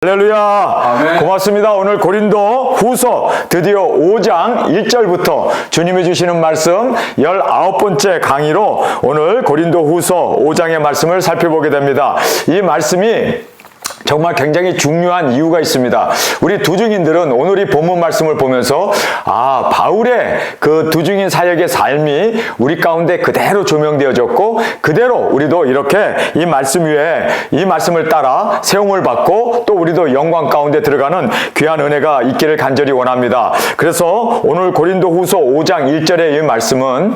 할렐루야. 아멘. 고맙습니다. 오늘 고린도 후서 드디어 5장 1절부터 주님이 주시는 말씀 19번째 강의로 오늘 고린도 후서 5장의 말씀을 살펴보게 됩니다. 이 말씀이 정말 굉장히 중요한 이유가 있습니다. 우리 두중인들은 오늘 이 본문 말씀을 보면서 바울의 그 두중인 사역의 삶이 우리 가운데 그대로 조명되어졌고 그대로 우리도 이렇게 이 말씀 위에 이 말씀을 따라 세움을 받고 또 우리도 영광 가운데 들어가는 귀한 은혜가 있기를 간절히 원합니다. 그래서 오늘 고린도 후서 5장 1절의 이 말씀은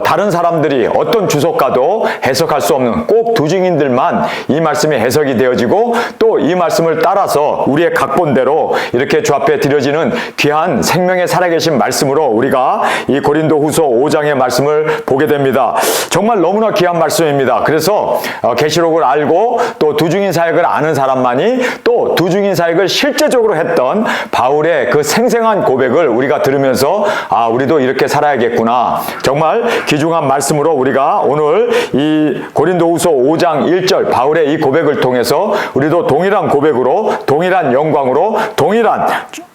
다른 사람들이 어떤 주석가도 해석할 수 없는 꼭 두중인들만 이 말씀이 해석이 되어지고 또 이 말씀을 따라서 우리의 각본대로 이렇게 주 앞에 드려지는 귀한 생명의 살아계신 말씀으로 우리가 이 고린도 후서 5장의 말씀을 보게 됩니다. 정말 너무나 귀한 말씀입니다. 그래서 계시록을 알고 또 두중인 사역을 아는 사람만이 또 두중인 사역을 실제적으로 했던 바울의 그 생생한 고백을 우리가 들으면서 우리도 이렇게 살아야겠구나. 정말 귀중한 말씀으로 우리가 오늘 이 고린도 후서 5장 1절 바울의 이 고백을 통해서 우리도 동일한 고백으로 동일한 영광으로 동일한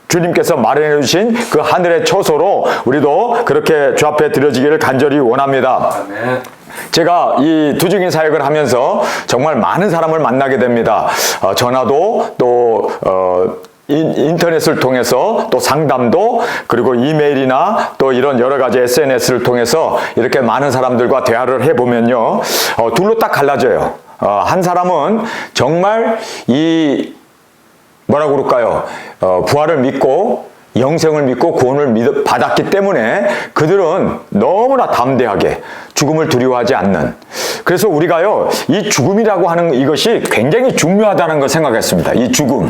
주님께서 마련해 주신 그 하늘의 처소로 우리도 그렇게 주 앞에 드려지기를 간절히 원합니다. 아멘. 제가 이 두중인 사역을 하면서 정말 많은 사람을 만나게 됩니다. 전화도 또 인터넷을 통해서 또 상담도 그리고 이메일이나 또 이런 여러 가지 SNS를 통해서 이렇게 많은 사람들과 대화를 해보면요. 둘로 딱 갈라져요. 한 사람은 정말 뭐라고 그럴까요? 부활을 믿고 영생을 믿고 구원을 받았기 때문에 그들은 너무나 담대하게 죽음을 두려워하지 않는. 그래서 우리가요, 이 죽음이라고 하는 이것이 굉장히 중요하다는 걸 생각했습니다. 이 죽음.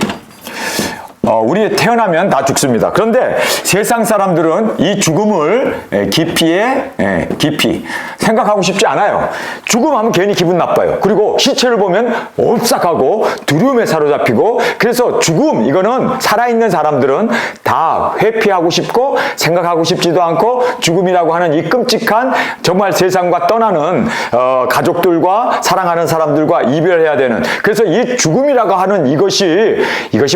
우리 태어나면 다 죽습니다. 그런데 세상 사람들은 이 죽음을 깊이 생각하고 싶지 않아요. 죽음하면 괜히 기분 나빠요. 그리고 시체를 보면 옴싹하고 두려움에 사로잡히고 그래서 죽음 이거는 살아있는 사람들은 다 회피하고 싶고 생각하고 싶지도 않고 죽음이라고 하는 이 끔찍한 정말 세상과 떠나는 가족들과 사랑하는 사람들과 이별해야 되는 그래서 이 죽음이라고 하는 이것이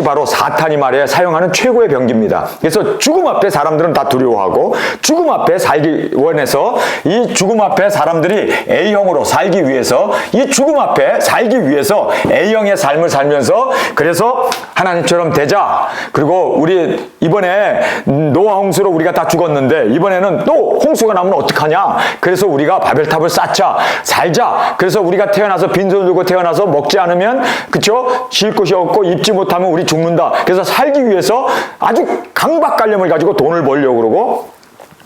바로 사탄이 말에 사용하는 최고의 병기입니다. 그래서 죽음 앞에 사람들은 다 두려워하고 죽음 앞에 살기 원해서 이 죽음 앞에 사람들이 A형으로 살기 위해서 이 죽음 앞에 살기 위해서 A형의 삶을 살면서 그래서 하나님처럼 되자. 그리고 우리 이번에 노아 홍수로 우리가 다 죽었는데 이번에는 또 홍수가 나면 어떡하냐. 그래서 우리가 바벨탑을 쌓자. 살자. 그래서 우리가 태어나서 빈손 들고 태어나서 먹지 않으면 그쵸? 쉴 곳이 없고 입지 못하면 우리 죽는다. 그래서 살기 위해서 아주 강박관념을 가지고 돈을 벌려고 그러고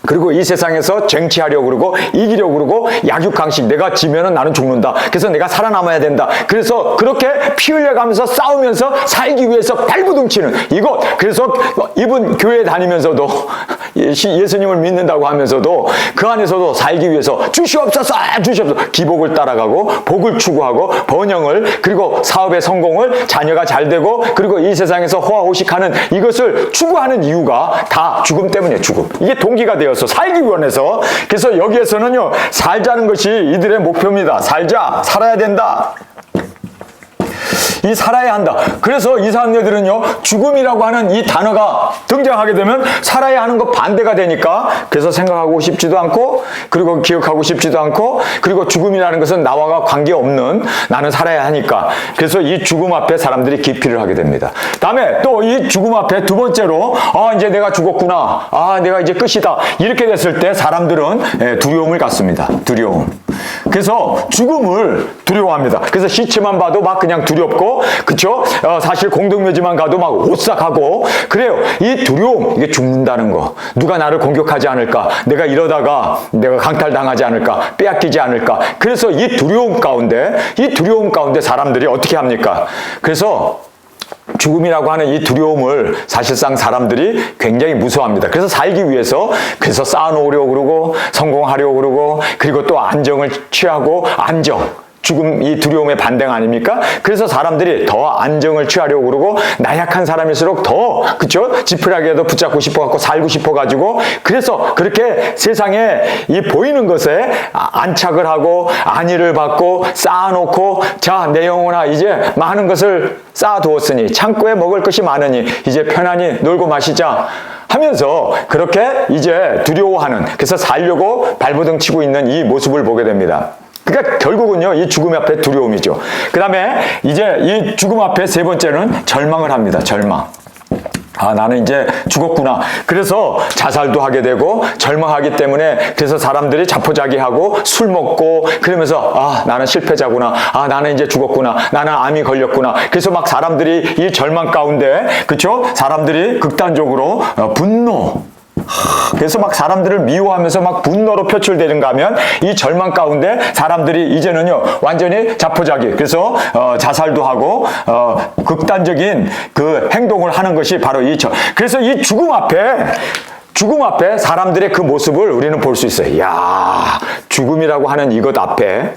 그리고 이 세상에서 쟁취하려고 그러고 이기려고 그러고 약육강식 내가 지면은 나는 죽는다. 그래서 내가 살아남아야 된다. 그래서 그렇게 피 흘려가면서 싸우면서 살기 위해서 발부둥치는 이것. 그래서 이분 교회 다니면서도 예수님을 믿는다고 하면서도 그 안에서도 살기 위해서 주시옵소서 기복을 따라가고 복을 추구하고 번영을 그리고 사업의 성공을 자녀가 잘 되고 그리고 이 세상에서 호화호식하는 이것을 추구하는 이유가 다 죽음 때문에 죽음. 이게 동기가 되어서 살기 원해서 그래서 여기에서는요 살자는 것이 이들의 목표입니다. 살아야 된다. 이 살아야 한다. 그래서 이 사람들은요 죽음이라고 하는 이 단어가 등장하게 되면 살아야 하는 것 반대가 되니까 그래서 생각하고 싶지도 않고 그리고 기억하고 싶지도 않고 그리고 죽음이라는 것은 나와 관계없는 나는 살아야 하니까 그래서 이 죽음 앞에 사람들이 기피를 하게 됩니다. 다음에 또 이 죽음 앞에 두 번째로 이제 내가 죽었구나. 내가 이제 끝이다. 이렇게 됐을 때 사람들은 두려움을 갖습니다. 두려움. 그래서 죽음을 두려워합니다. 그래서 시체만 봐도 막 그냥 두렵고 그쵸? 사실 공동묘지만 가도 막 오싹하고 그래요. 이 두려움 이게 죽는다는 거 누가 나를 공격하지 않을까 내가 이러다가 내가 강탈당하지 않을까 빼앗기지 않을까 그래서 이 두려움 가운데 사람들이 어떻게 합니까? 그래서 죽음이라고 하는 이 두려움을 사실상 사람들이 굉장히 무서워합니다. 그래서 살기 위해서 쌓아놓으려고 그러고 성공하려고 그러고 그리고 또 안정을 취하고 죽음이 두려움의 반대가 아닙니까? 그래서 사람들이 더 안정을 취하려고 그러고 나약한 사람일수록 더 그쵸? 지푸라기라도 붙잡고 싶어갖고 살고 싶어가지고 그래서 그렇게 세상에 이 보이는 것에 안착을 하고 안위를 받고 쌓아놓고 자 내 영혼아 이제 많은 것을 쌓아두었으니 창고에 먹을 것이 많으니 이제 편안히 놀고 마시자 하면서 그렇게 이제 두려워하는 그래서 살려고 발버둥 치고 있는 이 모습을 보게 됩니다. 그러니까 결국은요, 이 죽음 앞에 두려움이죠. 그 다음에 이제 이 죽음 앞에 세 번째는 절망을 합니다. 절망. 아, 나는 이제 죽었구나. 그래서 자살도 하게 되고 절망하기 때문에 그래서 사람들이 자포자기하고 술 먹고 그러면서 아, 나는 실패자구나. 아, 나는 이제 죽었구나. 나는 암이 걸렸구나. 그래서 막 사람들이 이 절망 가운데 그렇죠? 사람들이 극단적으로 분노 그래서 막 사람들을 미워하면서 막 분노로 표출되는가 하면 이 절망 가운데 사람들이 이제는요 완전히 자포자기 그래서 자살도 하고 극단적인 그 행동을 하는 것이 바로 그래서 이 죽음 앞에 사람들의 그 모습을 우리는 볼 수 있어요. 야, 죽음이라고 하는 이것 앞에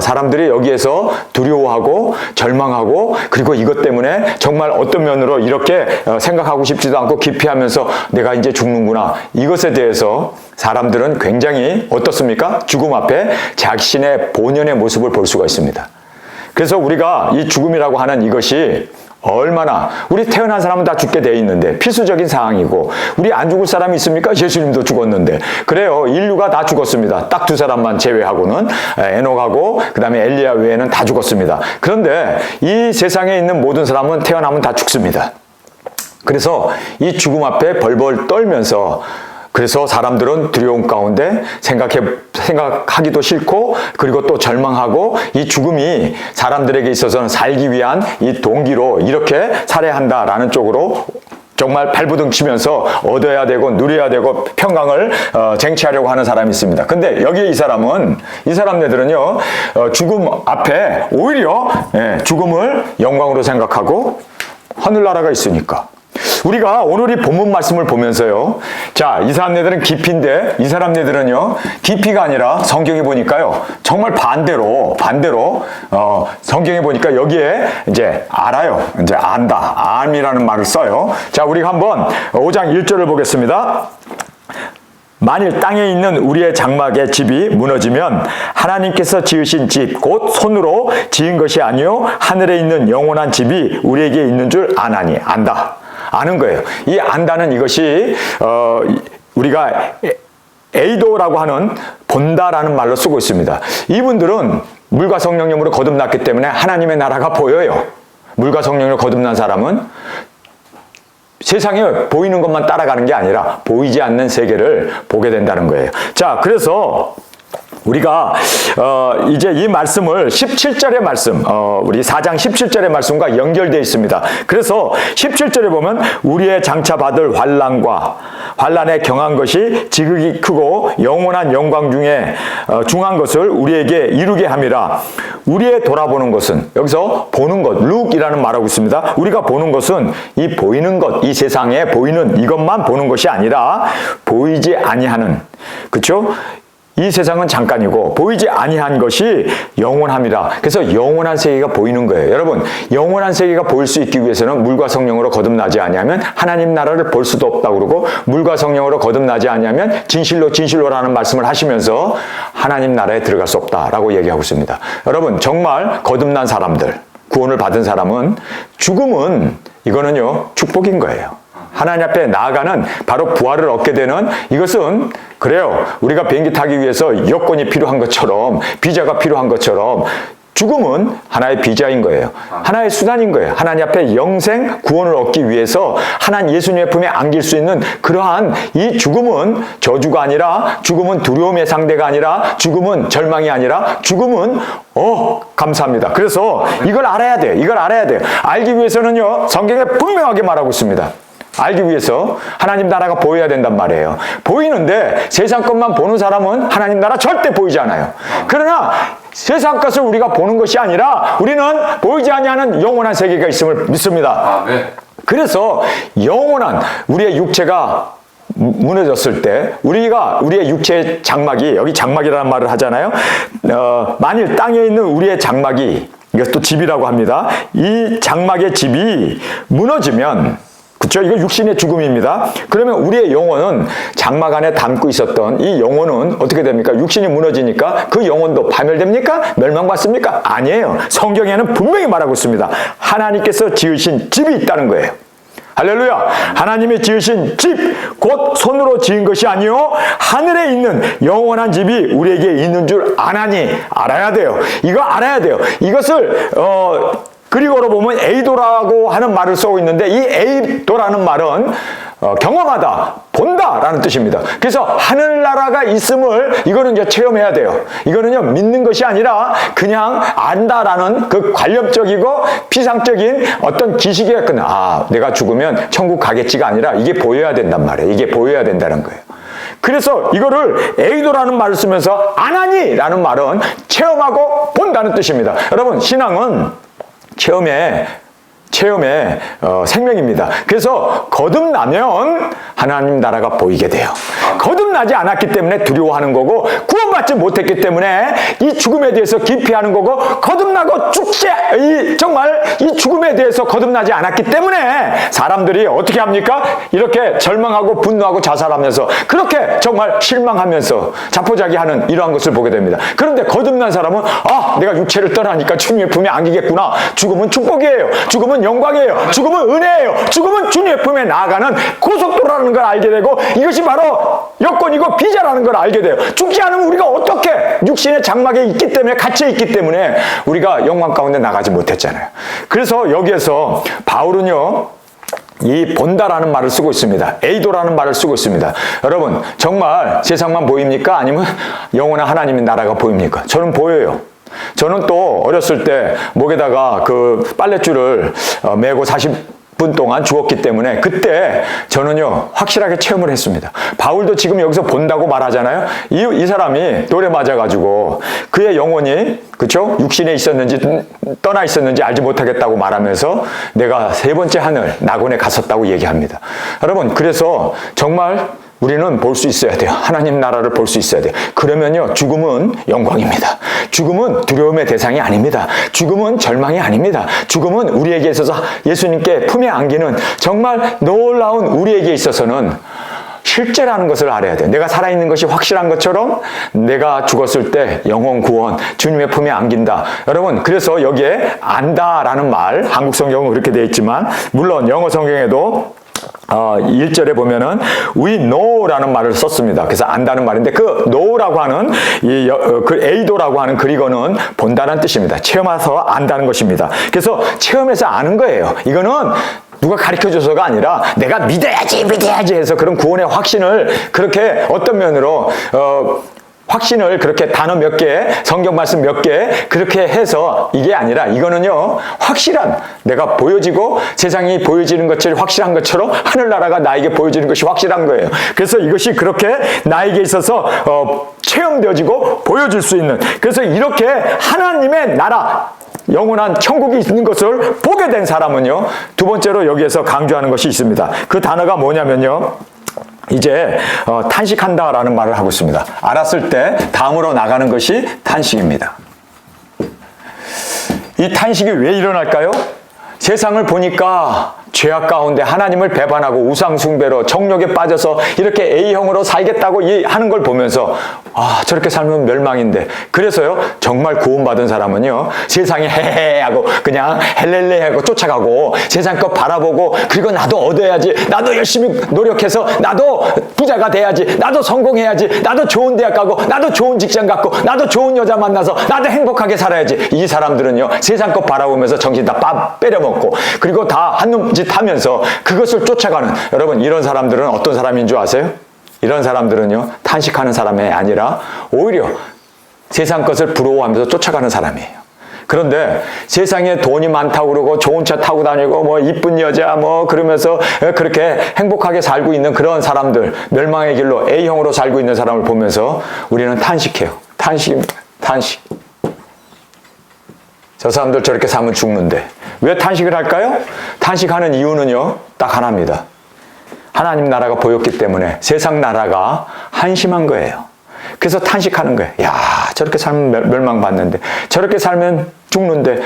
사람들이 여기에서 두려워하고 절망하고 그리고 이것 때문에 정말 어떤 면으로 이렇게 생각하고 싶지도 않고 기피하면서 내가 이제 죽는구나. 이것에 대해서 사람들은 굉장히 어떻습니까? 죽음 앞에 자신의 본연의 모습을 볼 수가 있습니다. 그래서 우리가 이 죽음이라고 하는 이것이 얼마나 우리 태어난 사람은 다 죽게 돼 있는데 필수적인 상황이고 우리 안 죽을 사람이 있습니까? 예수님도 죽었는데 그래요. 인류가 다 죽었습니다. 딱 두 사람만 제외하고는 에녹하고 그 다음에 엘리야 외에는 다 죽었습니다. 그런데 이 세상에 있는 모든 사람은 태어나면 다 죽습니다. 그래서 이 죽음 앞에 벌벌 떨면서 그래서 사람들은 두려움 가운데 생각하기도 싫고 그리고 또 절망하고 이 죽음이 사람들에게 있어서는 살기 위한 이 동기로 이렇게 살아야한다라는 쪽으로 정말 발버둥 치면서 얻어야 되고 누려야 되고 평강을 쟁취하려고 하는 사람이 있습니다. 근데 여기 이 사람네들은요 죽음 앞에 오히려 죽음을 영광으로 생각하고 하늘나라가 있으니까 우리가 오늘 이 본문 말씀을 보면서요. 자, 이 사람네들은 깊이인데 이 사람네들은요. 깊이가 아니라 성경에 보니까요. 정말 반대로 성경에 보니까 여기에 이제 알아요. 이제 안다. 암이라는 말을 써요. 자, 우리가 한번 5장 1절을 보겠습니다. 만일 땅에 있는 우리의 장막의 집이 무너지면 하나님께서 지으신 집 곧 손으로 지은 것이 아니요 하늘에 있는 영원한 집이 우리에게 있는 줄 아나니 안다. 아는 거예요. 이 안다는 이것이 우리가 에이도라고 하는 본다라는 말로 쓰고 있습니다. 이분들은 물과 성령님으로 거듭났기 때문에 하나님의 나라가 보여요. 물과 성령으로 거듭난 사람은 세상에 보이는 것만 따라가는 게 아니라 보이지 않는 세계를 보게 된다는 거예요. 자, 그래서 우리가 이제 이 말씀을 17절의 말씀 우리 4장 17절의 말씀과 연결되어 있습니다. 그래서 17절에 보면 우리의 장차 받을 환난에 경한 것이 지극히 크고 영원한 영광 중에 중한 것을 우리에게 이루게 함이라. 우리의 돌아보는 것은 여기서 보는 것 룩이라는 말하고 있습니다. 우리가 보는 것은 이 보이는 것, 이 세상에 보이는 이것만 보는 것이 아니라 보이지 아니하는 그렇죠? 이 세상은 잠깐이고 보이지 아니한 것이 영원함이라. 그래서 영원한 세계가 보이는 거예요. 여러분, 영원한 세계가 보일 수 있기 위해서는 물과 성령으로 거듭나지 아니하면 하나님 나라를 볼 수도 없다고 그러고 물과 성령으로 거듭나지 아니하면 진실로라는 말씀을 하시면서 하나님 나라에 들어갈 수 없다라고 얘기하고 있습니다. 여러분, 정말 거듭난 사람들, 구원을 받은 사람은 죽음은 이거는요 축복인 거예요. 하나님 앞에 나아가는 바로 부활을 얻게 되는 이것은 그래요. 우리가 비행기 타기 위해서 여권이 필요한 것처럼 비자가 필요한 것처럼 죽음은 하나의 비자인 거예요. 하나의 수단인 거예요. 하나님 앞에 영생 구원을 얻기 위해서 하나님 예수님의 품에 안길 수 있는 그러한 이 죽음은 저주가 아니라 죽음은 두려움의 상대가 아니라 죽음은 절망이 아니라 죽음은 감사합니다. 그래서 이걸 알아야 돼요. 이걸 알아야 돼요. 알기 위해서는요 성경에 분명하게 말하고 있습니다. 알기 위해서 하나님 나라가 보여야 된단 말이에요. 보이는데 세상 것만 보는 사람은 하나님 나라 절대 보이지 않아요. 그러나 세상 것을 우리가 보는 것이 아니라 우리는 보이지 아니하는 영원한 세계가 있음을 믿습니다. 그래서 영원한 우리의 육체가 무너졌을 때 우리의 육체의 장막이, 여기 장막이라는 말을 하잖아요. 만일 땅에 있는 우리의 장막이, 이것도 집이라고 합니다. 이 장막의 집이 무너지면, 그렇죠? 이거 육신의 죽음입니다. 그러면 우리의 영혼은, 장막 안에 담고 있었던 이 영혼은 어떻게 됩니까? 육신이 무너지니까 그 영혼도 파멸됩니까? 멸망받습니까? 아니에요. 성경에는 분명히 말하고 있습니다. 하나님께서 지으신 집이 있다는 거예요. 할렐루야. 하나님이 지으신 집, 곧 손으로 지은 것이 아니요 하늘에 있는 영원한 집이 우리에게 있는 줄 아나니, 알아야 돼요. 이거 알아야 돼요. 이것을 그리고로 보면 에이도라고 하는 말을 쓰고 있는데, 이 에이도라는 말은 경험하다, 본다라는 뜻입니다. 그래서 하늘나라가 있음을 이거는 이제 체험해야 돼요. 이거는요 믿는 것이 아니라 그냥 안다라는 그 관념적이고 피상적인 어떤 기식에 내가 죽으면 천국 가겠지가 아니라 이게 보여야 된단 말이에요. 이게 보여야 된다는 거예요. 그래서 이거를 에이도라는 말을 쓰면서 아나니라는 말은 체험하고 본다는 뜻입니다. 여러분, 신앙은 체험의 생명입니다. 그래서 거듭나면 하나님 나라가 보이게 돼요. 거듭나지 않았기 때문에 두려워하는 거고, 구원받지 못했기 때문에 이 죽음에 대해서 기피하는 거고, 거듭나고 정말 이 죽음에 대해서 거듭나지 않았기 때문에 사람들이 어떻게 합니까? 이렇게 절망하고 분노하고 자살하면서, 그렇게 정말 실망하면서 자포자기하는 이러한 것을 보게 됩니다. 그런데 거듭난 사람은 내가 육체를 떠나니까 주님의 품에 안기겠구나. 죽음은 축복이에요. 죽음은 영광이에요. 죽음은 은혜예요. 죽음은 주님의 품에 나아가는 고속도로라는 걸 알게 되고, 이것이 바로 여건이고 비자라는 걸 알게 돼요. 죽지 않으면 우리가 어떻게, 육신의 장막에 있기 때문에, 갇혀 있기 때문에 우리가 영광 가운데 나가지 못했잖아요. 그래서 여기에서 바울은요 이 본다라는 말을 쓰고 있습니다. 에이도라는 말을 쓰고 있습니다. 여러분, 정말 세상만 보입니까? 아니면 영원한 하나님의 나라가 보입니까? 저는 보여요. 저는 또 어렸을 때 목에다가 그 빨랫줄을 메고 40분 동안 죽었기 때문에 그때 저는요 확실하게 체험을 했습니다. 바울도 지금 여기서 본다고 말하잖아요. 이 사람이 돌에 맞아가지고 그의 영혼이, 그렇죠? 육신에 있었는지 떠나 있었는지 알지 못하겠다고 말하면서 내가 세 번째 하늘 낙원에 갔었다고 얘기합니다. 여러분, 그래서 정말 우리는 볼 수 있어야 돼요. 하나님 나라를 볼 수 있어야 돼요. 그러면요 죽음은 영광입니다. 죽음은 두려움의 대상이 아닙니다. 죽음은 절망이 아닙니다. 죽음은 우리에게 있어서 예수님께 품에 안기는 정말 놀라운, 우리에게 있어서는 실제라는 것을 알아야 돼요. 내가 살아있는 것이 확실한 것처럼 내가 죽었을 때 영혼 구원, 주님의 품에 안긴다. 여러분, 그래서 여기에 안다라는 말, 한국 성경은 그렇게 되어 있지만 물론 영어 성경에도 1절에 보면은 we know라는 말을 썼습니다. 그래서 안다는 말인데, 그 know라고 하는 그 에이도라고 하는 그리고는 본다는 뜻입니다. 체험해서 안다는 것입니다. 그래서 체험해서 아는 거예요. 이거는 누가 가르쳐줘서가 아니라 내가 믿어야지 해서 그런 구원의 확신을 그렇게 어떤 면으로 확신을 그렇게 단어 몇 개, 성경 말씀 몇 개 그렇게 해서 이게 아니라, 이거는요 확실한, 내가 보여지고 세상이 보여지는 것처럼 확실한 것처럼 하늘나라가 나에게 보여지는 것이 확실한 거예요. 그래서 이것이 그렇게 나에게 있어서 체험되어지고 보여질 수 있는, 그래서 이렇게 하나님의 나라, 영원한 천국이 있는 것을 보게 된 사람은요, 두 번째로 여기에서 강조하는 것이 있습니다. 그 단어가 뭐냐면요, 이제 탄식한다라는 말을 하고 있습니다. 알았을 때 다음으로 나가는 것이 탄식입니다. 이 탄식이 왜 일어날까요? 세상을 보니까 죄악 가운데 하나님을 배반하고 우상 숭배로 정욕에 빠져서 이렇게 A형으로 살겠다고 하는 걸 보면서 저렇게 살면 멸망인데, 그래서요 정말 구원받은 사람은요 세상에 헤헤하고 그냥 헬렐레 하고 쫓아가고 세상 것 바라보고, 그리고 나도 얻어야지, 나도 열심히 노력해서 나도 부자가 돼야지, 나도 성공해야지, 나도 좋은 대학 가고, 나도 좋은 직장 갖고, 나도 좋은 여자 만나서 나도 행복하게 살아야지. 이 사람들은요 세상 것 바라보면서 정신 다 빼려먹고, 그리고 다 한눈 하면서 그것을 쫓아가는, 여러분, 이런 사람들은 어떤 사람인 줄 아세요? 이런 사람들은요 탄식하는 사람이 아니라 오히려 세상 것을 부러워하면서 쫓아가는 사람이에요. 그런데 세상에 돈이 많다고 그러고 좋은 차 타고 다니고 뭐 이쁜 여자 뭐 그러면서 그렇게 행복하게 살고 있는 그런 사람들, 멸망의 길로 A형으로 살고 있는 사람을 보면서 우리는 탄식해요. 탄식입니다. 탄식. 저 사람들 저렇게 살면 죽는데 왜 탄식을 할까요? 탄식하는 이유는요 딱 하나입니다. 하나님 나라가 보였기 때문에 세상 나라가 한심한 거예요. 그래서 탄식하는 거예요. 야, 저렇게 살면 멸망받는데, 저렇게 살면 죽는데,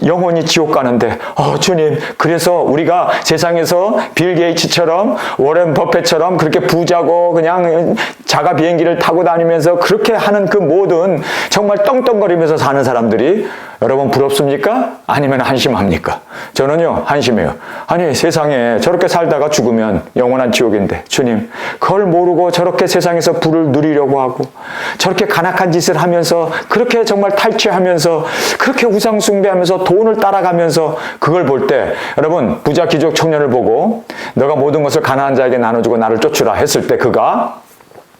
영원히 지옥 가는데, 주님, 그래서 우리가 세상에서 빌 게이츠처럼, 워렌 버핏처럼 그렇게 부자고 그냥 자가 비행기를 타고 다니면서 그렇게 하는 그 모든 정말 떵떵거리면서 사는 사람들이 여러분 부럽습니까? 아니면 한심합니까? 저는요, 한심해요. 아니, 세상에 저렇게 살다가 죽으면 영원한 지옥인데, 주님, 그걸 모르고 저렇게 세상에서 부를 누리려고 하고, 저렇게 간악한 짓을 하면서, 그렇게 정말 탈취하면서, 그렇게 우상 숭배하면서 돈을 따라가면서 그걸 볼 때, 여러분, 부자 귀족 청년을 보고 너가 모든 것을 가난한 자에게 나눠주고 나를 쫓으라 했을 때 그가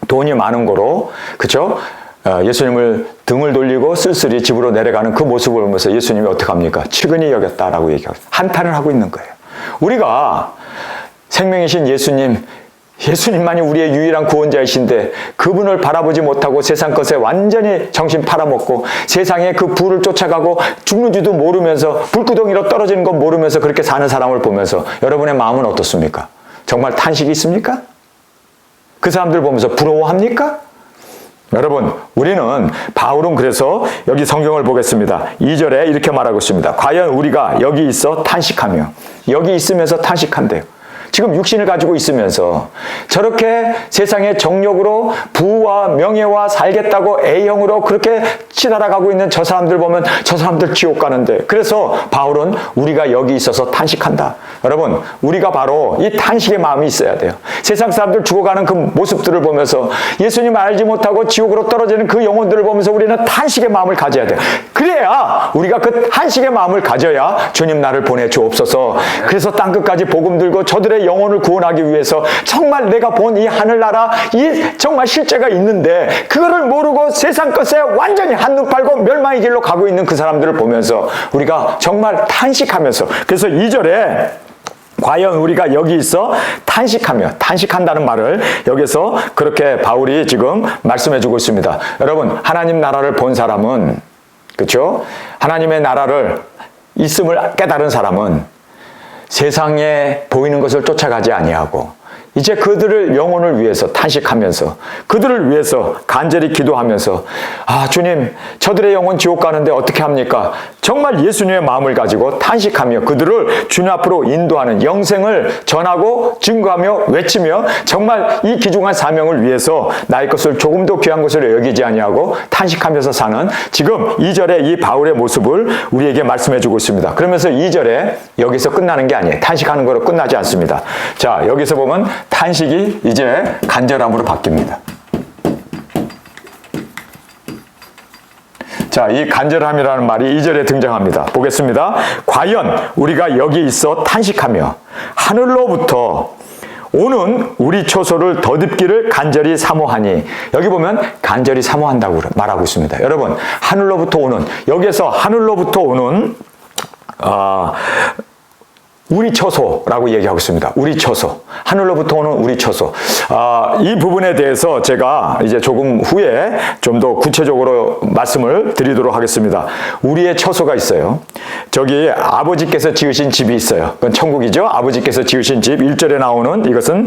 돈이 많은 거로, 그쵸? 예수님을 등을 돌리고 쓸쓸히 집으로 내려가는 그 모습을 보면서 예수님이 어떻게 합니까? 측은히 여겼다라고 얘기하고 한탄을 하고 있는 거예요. 우리가 생명이신 예수님만이 우리의 유일한 구원자이신데 그분을 바라보지 못하고 세상 것에 완전히 정신 팔아먹고 세상에 그 부를 쫓아가고 죽는 줄도 모르면서 불구덩이로 떨어지는 거 모르면서 그렇게 사는 사람을 보면서 여러분의 마음은 어떻습니까? 정말 탄식이 있습니까? 그 사람들 보면서 부러워합니까? 여러분, 우리는 바울은 그래서 여기 성경을 보겠습니다. 2절에 이렇게 말하고 있습니다. 과연 우리가 여기 있어 탄식하며, 여기 있으면서 탄식한대요. 지금 육신을 가지고 있으면서 저렇게 세상의 정욕으로 부와 명예와 살겠다고 A형으로 그렇게 치달아가고 있는 저 사람들 보면 저 사람들 지옥 가는데, 그래서 바울은 우리가 여기 있어서 탄식한다. 여러분, 우리가 바로 이 탄식의 마음이 있어야 돼요. 세상 사람들 죽어가는 그 모습들을 보면서 예수님 알지 못하고 지옥으로 떨어지는 그 영혼들을 보면서 우리는 탄식의 마음을 가져야 돼요. 그래야 우리가 그 탄식의 마음을 가져야 주님 나를 보내주옵소서. 그래서 땅끝까지 복음 들고 저들의 영혼을 구원하기 위해서 정말 내가 본 이 하늘나라 이 정말 실제가 있는데 그거를 모르고 세상 것에 완전히 한눈 팔고 멸망의 길로 가고 있는 그 사람들을 보면서 우리가 정말 탄식하면서, 그래서 2절에 과연 우리가 여기 있어 탄식하며, 탄식한다는 말을 여기서 그렇게 바울이 지금 말씀해 주고 있습니다. 여러분, 하나님 나라를 본 사람은, 그렇죠? 하나님의 나라를 있음을 깨달은 사람은 세상에 보이는 것을 쫓아가지 아니하고 이제 그들을 영혼을 위해서 탄식하면서 그들을 위해서 간절히 기도하면서, 주님, 저들의 영혼 지옥 가는데 어떻게 합니까? 정말 예수님의 마음을 가지고 탄식하며 그들을 주님 앞으로 인도하는, 영생을 전하고 증거하며 외치며 정말 이 귀중한 사명을 위해서 나의 것을 조금도 귀한 것으로 여기지 아니하고 탄식하면서 사는 지금 2절의 이 바울의 모습을 우리에게 말씀해 주고 있습니다. 그러면서 2절에 여기서 끝나는 게 아니에요. 탄식하는 거로 끝나지 않습니다. 자, 여기서 보면 탄식이 이제 간절함으로 바뀝니다. 자, 이 간절함이라는 말이 2절에 등장합니다. 보겠습니다. 과연 우리가 여기 있어 탄식하며 하늘로부터 오는 우리 초소를 덧입기를 간절히 사모하니, 여기 보면 간절히 사모한다고 말하고 있습니다. 여러분, 하늘로부터 오는, 여기에서 하늘로부터 오는 우리 처소라고 얘기하고 있습니다. 우리 처소. 하늘로부터 오는 우리 처소. 이 부분에 대해서 제가 이제 조금 후에 좀 더 구체적으로 말씀을 드리도록 하겠습니다. 우리의 처소가 있어요. 저기 아버지께서 지으신 집이 있어요. 그건 천국이죠. 아버지께서 지으신 집. 1절에 나오는 이것은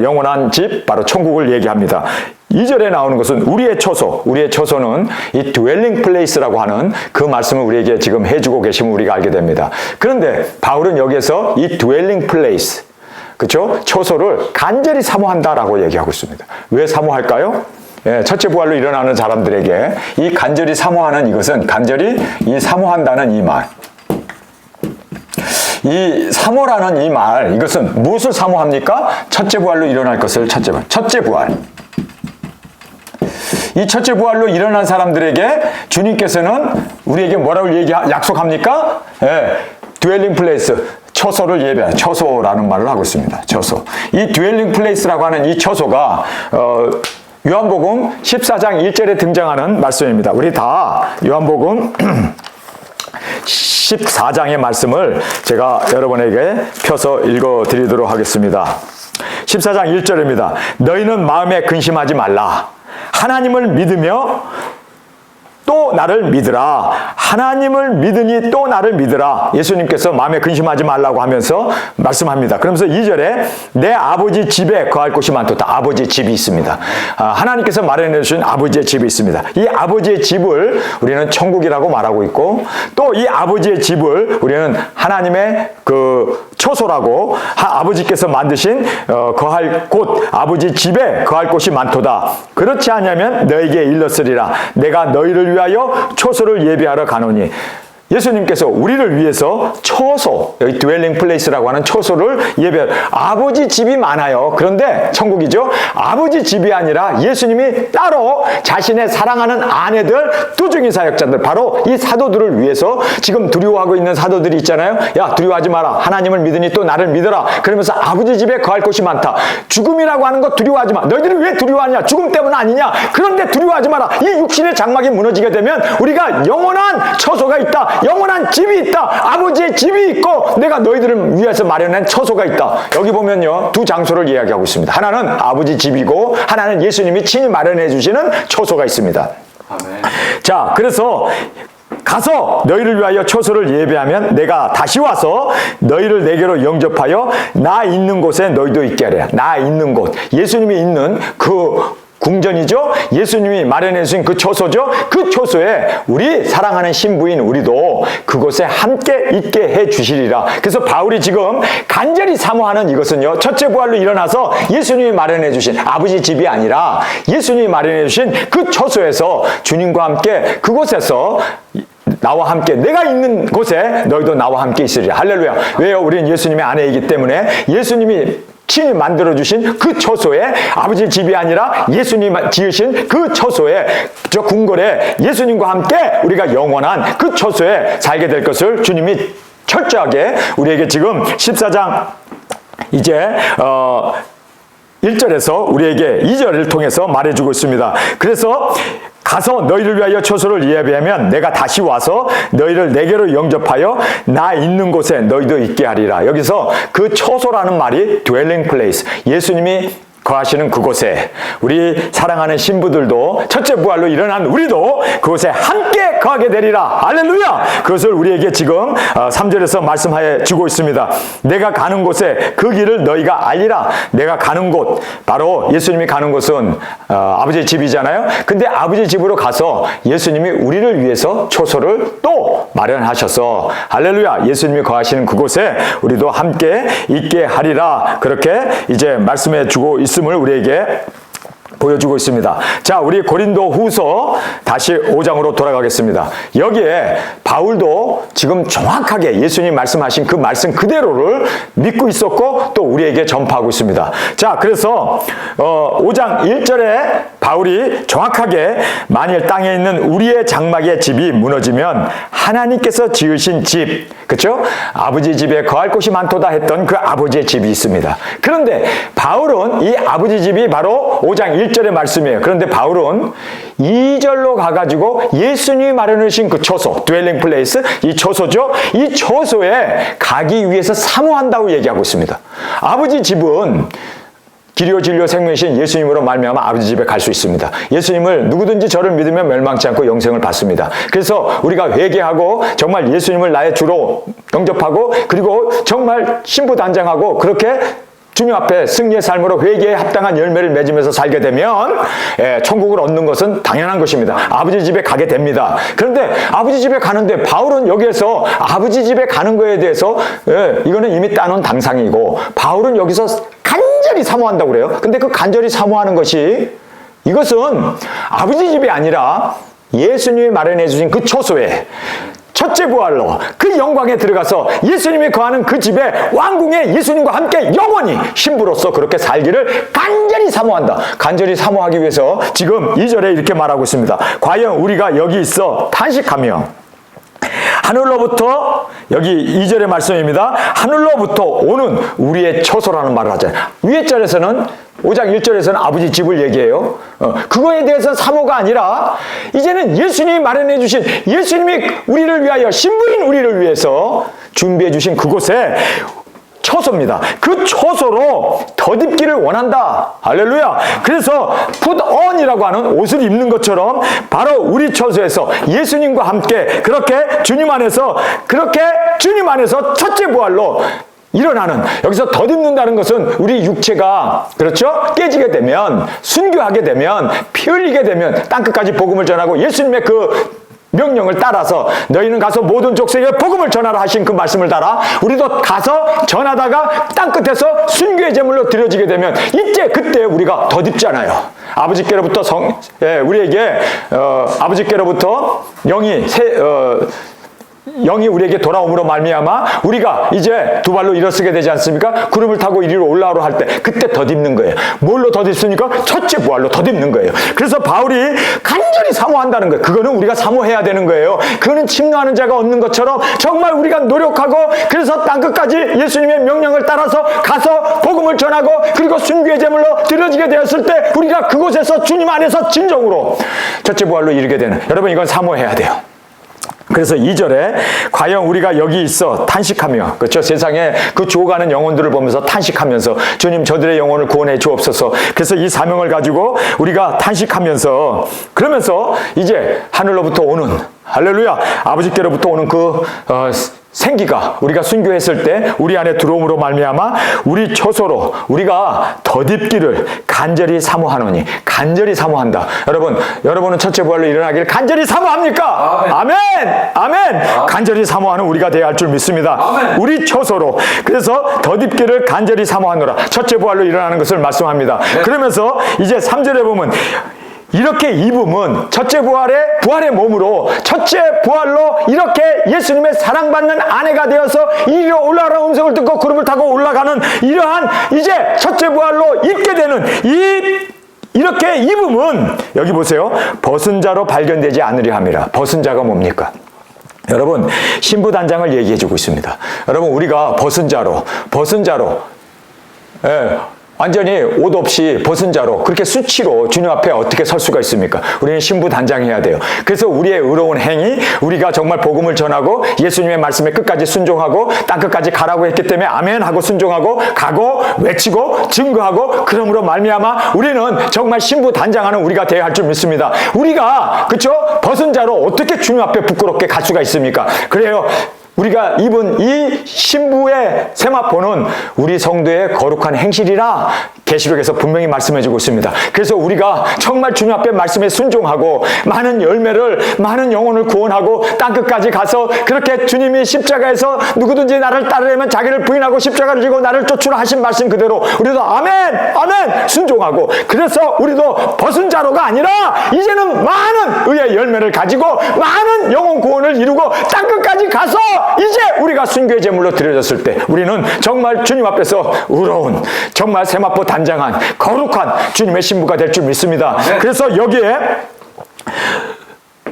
영원한 집, 바로 천국을 얘기합니다. 2절에 나오는 것은 우리의 처소. 우리의 처소는 이 dwelling place라고 하는 그 말씀을 우리에게 지금 해주고 계시면 우리가 알게 됩니다. 그런데 바울은 여기에서 이 dwelling place, 그렇죠? 처소를 간절히 사모한다라고 얘기하고 있습니다. 왜 사모할까요? 첫째 부활로 일어나는 사람들에게 이 간절히 사모하는 이것은, 간절히 이 사모한다는 이 말, 이 사모라는 이 말, 이것은 무엇을 사모합니까? 첫째 부활로 일어날 것을 첫째 부활. 이 첫째 부활로 일어난 사람들에게 주님께서는 우리에게 뭐라고 약속합니까? dwelling place, 처소를 예배하는, 처소라는 말을 하고 있습니다. 처소. 이 dwelling place라고 하는 이 처소가 요한복음 14장 1절에 등장하는 말씀입니다. 우리 다 요한복음 14장의 말씀을 제가 여러분에게 펴서 읽어드리도록 하겠습니다. 14장 1절입니다. 너희는 마음에 근심하지 말라. 하나님을 믿으며 또 나를 믿으라. 하나님을 믿으니 또 나를 믿으라. 예수님께서 마음에 근심하지 말라고 하면서 말씀합니다. 그러면서 2절에 내 아버지 집에 거할 곳이 많도다. 아버지의 집이 있습니다. 하나님께서 마련해 주신 아버지의 집이 있습니다. 이 아버지의 집을 우리는 천국이라고 말하고 있고, 또 이 아버지의 집을 우리는 하나님의 그 처소라고, 아버지께서 만드신 거할 곳, 아버지 집에 거할 곳이 많도다. 그렇지 않으면 너에게 일렀으리라. 내가 너희를 위하여 처소를 예비하러 가노니. 예수님께서 우리를 위해서 처소, 여기 드웰링 플레이스라고 하는 처소를 예배하러, 아버지 집이 많아요. 그런데 천국이죠. 아버지 집이 아니라 예수님이 따로 자신의 사랑하는 아내들, 뚜중이 사역자들, 바로 이 사도들을 위해서, 지금 두려워하고 있는 사도들이 있잖아요. 야, 두려워하지 마라. 하나님을 믿으니 또 나를 믿어라. 그러면서 아버지 집에 거할 곳이 많다. 죽음이라고 하는 거 두려워하지 마. 너희들이 왜 두려워하냐? 죽음 때문 아니냐? 그런데 두려워하지 마라. 이 육신의 장막이 무너지게 되면 우리가 영원한 처소가 있다. 영원한 집이 있다. 아버지의 집이 있고 내가 너희들을 위해서 마련한 처소가 있다. 여기 보면요, 두 장소를 이야기하고 있습니다. 하나는 아버지 집이고, 하나는 예수님이 친히 마련해 주시는 처소가 있습니다. 아멘. 자, 그래서 가서 너희를 위하여 처소를 예배하면 내가 다시 와서 너희를 내게로 영접하여 나 있는 곳에 너희도 있게 하리라. 나 있는 곳, 예수님이 있는 그 궁전이죠. 예수님이 마련해 주신 그 처소죠. 그 처소에 우리 사랑하는 신부인 우리도 그곳에 함께 있게 해 주시리라. 그래서 바울이 지금 간절히 사모하는 이것은요, 첫째 부활로 일어나서 예수님이 마련해 주신 아버지 집이 아니라 예수님이 마련해 주신 그 처소에서 주님과 함께, 그곳에서 나와 함께, 내가 있는 곳에 너희도 나와 함께 있으리라. 할렐루야. 왜요? 우리는 예수님의 아내이기 때문에 예수님이 친히 만들어주신 그 처소에, 아버지 집이 아니라 예수님 지으신 그 처소에, 저 궁궐에 예수님과 함께 우리가 영원한 그 처소에 살게 될 것을 주님이 철저하게 우리에게 지금 14장 이제 1절에서 우리에게 2절을 통해서 말해주고 있습니다. 그래서 가서 너희를 위하여 처소를 예배하면 내가 다시 와서 너희를 내게로 영접하여 나 있는 곳에 너희도 있게 하리라. 여기서 그 처소라는 말이 dwelling place, 예수님이 거하시는 그곳에 우리 사랑하는 신부들도, 첫째 부활로 일어난 우리도 그곳에 함께 거하게 되리라. 할렐루야. 그것을 우리에게 지금 3절에서 말씀하여 주고 있습니다. 내가 가는 곳에 그 길을 너희가 알리라. 내가 가는 곳, 바로 예수님이 가는 곳은 아버지의 집이잖아요. 근데 아버지 집으로 가서 예수님이 우리를 위해서 처소를 또 마련하셔서, 할렐루야, 예수님이 거하시는 그곳에 우리도 함께 있게 하리라. 그렇게 이제 말씀해 주고 있습니다. 을 우리에게 보여주고 있습니다. 자, 우리 고린도 후서 다시 5장으로 돌아가겠습니다. 여기에 바울도 지금 정확하게 예수님 말씀하신 그 말씀 그대로를 믿고 있었고 또 우리에게 전파하고 있습니다. 자, 그래서 5장 1절에 바울이 정확하게 만일 땅에 있는 우리의 장막의 집이 무너지면 하나님께서 지으신 집, 그렇죠? 아버지 집에 거할 곳이 많도다 했던 그 아버지의 집이 있습니다. 그런데 바울은 이 아버지 집이 바로 5장 1절의 말씀이에요. 그런데 바울은 2절로 가가지고 예수님이 마련해 주신 그 처소, dwelling place, 이 처소죠. 이 처소에 가기 위해서 사모한다고 얘기하고 있습니다. 아버지 집은 길이요 진리요 생명이신 예수님으로 말미암아 아버지 집에 갈 수 있습니다. 예수님을 누구든지 저를 믿으면 멸망치 않고 영생을 받습니다. 그래서 우리가 회개하고 정말 예수님을 나의 주로 영접하고, 그리고 정말 신부단장하고 그렇게 주님 앞에 승리의 삶으로 회개에 합당한 열매를 맺으면서 살게 되면 천국을 얻는 것은 당연한 것입니다. 아버지 집에 가게 됩니다. 그런데 아버지 집에 가는데 바울은 여기에서 아버지 집에 가는 거에 대해서 이거는 이미 따놓은 당상이고, 바울은 여기서 간절히 사모한다고 그래요. 근데 그 간절히 사모하는 것이, 이것은 아버지 집이 아니라 예수님이 마련해 주신 그 처소에 첫째 부활로 그 영광에 들어가서 예수님이 거하는 그 집에 왕궁에 예수님과 함께 영원히 신부로서 그렇게 살기를 간절히 사모한다. 간절히 사모하기 위해서 지금 2절에 이렇게 말하고 있습니다. 과연 우리가 여기 있어 탄식하며 하늘로부터, 여기 2절의 말씀입니다. 하늘로부터 오는 우리의 처소라는 말을 하잖아요. 위에 절에서는 5장 1절에서는 아버지 집을 얘기해요. 그거에 대해서 사모가 아니라 이제는 예수님이 마련해 주신, 예수님이 우리를 위하여, 신부인 우리를 위해서 준비해 주신 그곳에 처소입니다. 그 처소로 덧입기를 원한다. 할렐루야. 그래서 put on이라고 하는 옷을 입는 것처럼 바로 우리 처소에서 예수님과 함께 그렇게 주님 안에서 첫째 부활로 일어나는, 여기서 덧입는다는 것은 우리 육체가 그렇죠? 깨지게 되면, 순교하게 되면, 피 흘리게 되면 땅끝까지 복음을 전하고 예수님의 그 명령을 따라서 너희는 가서 모든 족속에 복음을 전하라 하신 그 말씀을 따라 우리도 가서 전하다가 땅끝에서 순교의 제물로 드려지게 되면 이제 그때 우리가 덧입잖아요. 아버지께로부터 우리에게 아버지께로부터 영이 우리에게 돌아옴으로 말미암아 우리가 이제 두 발로 일어서게 되지 않습니까? 구름을 타고 이리로 올라오러 할 때 그때 덧입는 거예요. 뭘로 덧입습니까? 첫째 부활로 덧입는 거예요. 그래서 바울이 간절히 사모한다는 거예요. 그거는 우리가 사모해야 되는 거예요. 그거는 침노하는 자가 얻는 것처럼 정말 우리가 노력하고 그래서 땅끝까지 예수님의 명령을 따라서 가서 복음을 전하고 그리고 순교의 제물로 드려지게 되었을 때 우리가 그곳에서 주님 안에서 진정으로 첫째 부활로 이르게 되는, 여러분 이건 사모해야 돼요. 그래서 2절에 과연 우리가 여기 있어 탄식하며, 그렇죠? 세상에 그 죽어가는 영혼들을 보면서 탄식하면서 주님 저들의 영혼을 구원해 주옵소서. 그래서 이 사명을 가지고 우리가 탄식하면서 그러면서 이제 하늘로부터 오는, 할렐루야, 아버지께로부터 오는 그 생기가 우리가 순교했을 때 우리 안에 들어옴으로 말미암아 우리 처소로 우리가 덧입기를 간절히 사모하노니, 간절히 사모한다. 여러분은 첫째 부활로 일어나기를 간절히 사모합니까? 아멘! 아멘! 간절히 사모하는 우리가 되어야 할 줄 믿습니다. 아멘. 우리 처소로. 그래서 덧입기를 간절히 사모하노라. 첫째 부활로 일어나는 것을 말씀합니다. 네. 그러면서 이제 3절에 보면 이렇게 입음은 첫째 부활의 몸으로 첫째 부활로 이렇게 예수님의 사랑받는 아내가 되어서 이리로 올라가는 음성을 듣고 구름을 타고 올라가는 이러한 이제 첫째 부활로 입게 되는 이렇게 입음은 여기 보세요. 벗은 자로 발견되지 않으려 함이라. 벗은 자가 뭡니까? 여러분 신부단장을 얘기해 주고 있습니다. 여러분 우리가 벗은 자로 완전히 옷 없이 벗은 자로 그렇게 수치로 주님 앞에 어떻게 설 수가 있습니까? 우리는 신부단장해야 돼요. 그래서 우리의 의로운 행위, 우리가 정말 복음을 전하고 예수님의 말씀에 끝까지 순종하고 땅끝까지 가라고 했기 때문에 아멘 하고 순종하고 가고 외치고 증거하고 그러므로 말미암아 우리는 정말 신부단장하는 우리가 되어야 할 줄 믿습니다. 우리가 그렇죠? 벗은 자로 어떻게 주님 앞에 부끄럽게 갈 수가 있습니까? 그래요. 우리가 입은 이 신부의 세마포는 우리 성도의 거룩한 행실이라 계시록에서 분명히 말씀해주고 있습니다. 그래서 우리가 정말 주님 앞에 말씀에 순종하고 많은 영혼을 구원하고 땅끝까지 가서 그렇게 주님이 십자가에서 누구든지 나를 따르려면 자기를 부인하고 십자가를 지고 나를 쫓으라 하신 말씀 그대로 우리도 아멘 순종하고 그래서 우리도 벗은 자로가 아니라 이제는 많은 의의 열매를 가지고 많은 영혼 구원을 이루고 땅끝까지 가서 이제 우리가 순교의 제물로 드려졌을 때 우리는 정말 주님 앞에서 의로운 정말 세마포 단장한 거룩한 주님의 신부가 될 줄 믿습니다. 네. 그래서 여기에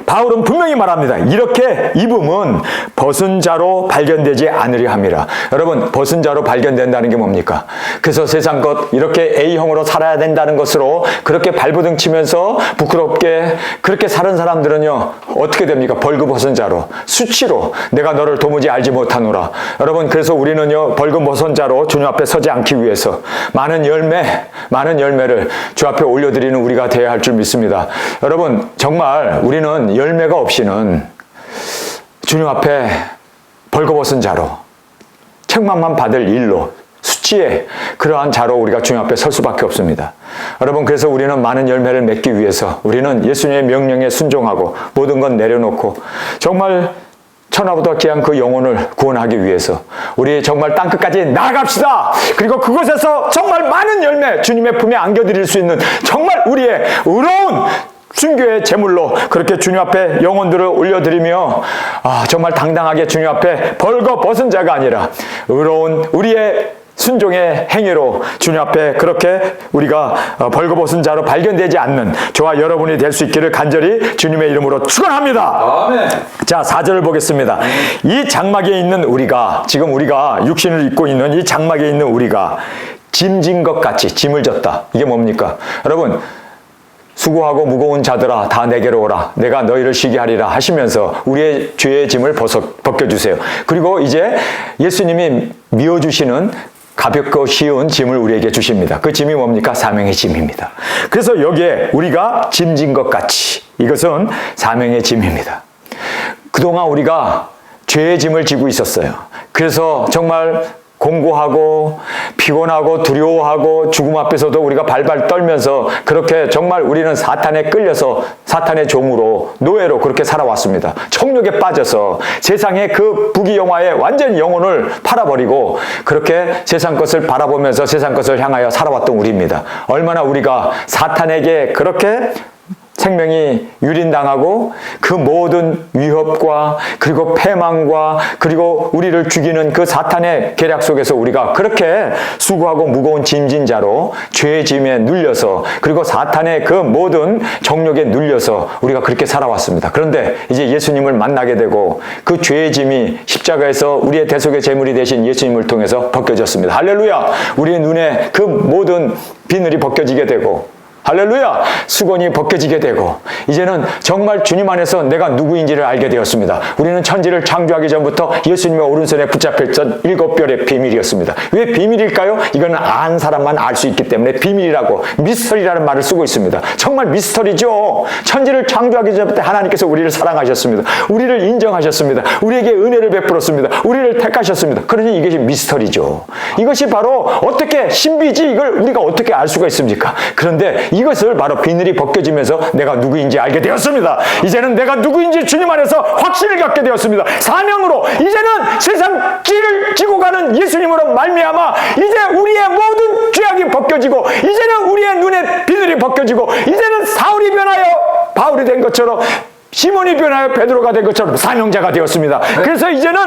바울은 분명히 말합니다. 이렇게 입음은 벗은 자로 발견되지 않으려 함이라. 여러분 벗은 자로 발견된다는 게 뭡니까? 그래서 세상 것 이렇게 A형으로 살아야 된다는 것으로 그렇게 발버둥 치면서 부끄럽게 그렇게 사는 사람들은요 어떻게 됩니까? 벌거벗은 자로 수치로 내가 너를 도무지 알지 못하노라. 여러분 그래서 우리는요 벌거벗은 자로 주님 앞에 서지 않기 위해서 많은 열매를 주 앞에 올려드리는 우리가 되어야 할 줄 믿습니다. 여러분 정말 우리는 열매가 없이는 주님 앞에 벌거벗은 자로 책망만 받을 일로 수치의 그러한 자로 우리가 주님 앞에 설 수밖에 없습니다. 여러분 그래서 우리는 많은 열매를 맺기 위해서 우리는 예수님의 명령에 순종하고 모든 건 내려놓고 정말 천하보다 귀한 그 영혼을 구원하기 위해서 우리 정말 땅끝까지 나아갑시다. 그리고 그곳에서 정말 많은 열매 주님의 품에 안겨드릴 수 있는 정말 우리의 의로운 순교의 제물로 그렇게 주님 앞에 영혼들을 올려드리며 정말 당당하게 주님 앞에 벌거벗은 자가 아니라 의로운 우리의 순종의 행위로 주님 앞에 그렇게 우리가 벌거벗은 자로 발견되지 않는 저와 여러분이 될 수 있기를 간절히 주님의 이름으로 축원합니다. 아멘. 자 4절을 보겠습니다. 이 장막에 있는 우리가 지금 우리가 육신을 입고 있는 이 장막에 있는 우리가 짐진 것 같이 짐을 졌다. 이게 뭡니까? 여러분 수고하고 무거운 자들아 다 내게로 오라. 내가 너희를 쉬게 하리라 하시면서 우리의 죄의 짐을 벗겨주세요. 그리고 이제 예수님이 미워주시는 가볍고 쉬운 짐을 우리에게 주십니다. 그 짐이 뭡니까? 사명의 짐입니다. 그래서 여기에 우리가 짐진 것 같이 이것은 사명의 짐입니다. 그동안 우리가 죄의 짐을 지고 있었어요. 그래서 정말 공고하고 피곤하고 두려워하고 죽음 앞에서도 우리가 발발 떨면서 그렇게 정말 우리는 사탄에 끌려서 사탄의 종으로 노예로 그렇게 살아왔습니다. 정욕에 빠져서 세상의 그 부귀영화에 완전 영혼을 팔아버리고 그렇게 세상 것을 바라보면서 세상 것을 향하여 살아왔던 우리입니다. 얼마나 우리가 사탄에게 그렇게 생명이 유린당하고 그 모든 위협과 그리고 패망과 그리고 우리를 죽이는 그 사탄의 계략 속에서 우리가 그렇게 수고하고 무거운 짐진 자로 죄의 짐에 눌려서 그리고 사탄의 그 모든 정욕에 눌려서 우리가 그렇게 살아왔습니다. 그런데 이제 예수님을 만나게 되고 그 죄의 짐이 십자가에서 우리의 대속의 제물이 되신 예수님을 통해서 벗겨졌습니다. 할렐루야! 우리의 눈에 그 모든 비늘이 벗겨지게 되고 할렐루야! 수건이 벗겨지게 되고 이제는 정말 주님 안에서 내가 누구인지를 알게 되었습니다. 우리는 천지를 창조하기 전부터 예수님의 오른손에 붙잡혔던 7별의 비밀이었습니다. 왜 비밀일까요? 이거는 아는 사람만 알 수 있기 때문에 비밀이라고 미스터리라는 말을 쓰고 있습니다. 정말 미스터리죠. 천지를 창조하기 전부터 하나님께서 우리를 사랑하셨습니다. 우리를 인정하셨습니다. 우리에게 은혜를 베풀었습니다. 우리를 택하셨습니다. 그러니 이것이 미스터리죠. 이것이 바로 어떻게 신비지 이걸 우리가 어떻게 알 수가 있습니까? 그런데 이것을 바로 비늘이 벗겨지면서 내가 누구인지 알게 되었습니다. 이제는 내가 누구인지 주님 안에서 확신을 갖게 되었습니다. 사명으로 이제는 세상 길을 지고 가는 예수님으로 말미암아 이제 우리의 모든 죄악이 벗겨지고 이제는 우리의 눈에 비늘이 벗겨지고 이제는 사울이 변하여 바울이 된 것처럼 시몬이 변하여 베드로가 된 것처럼 사명자가 되었습니다. 그래서 이제는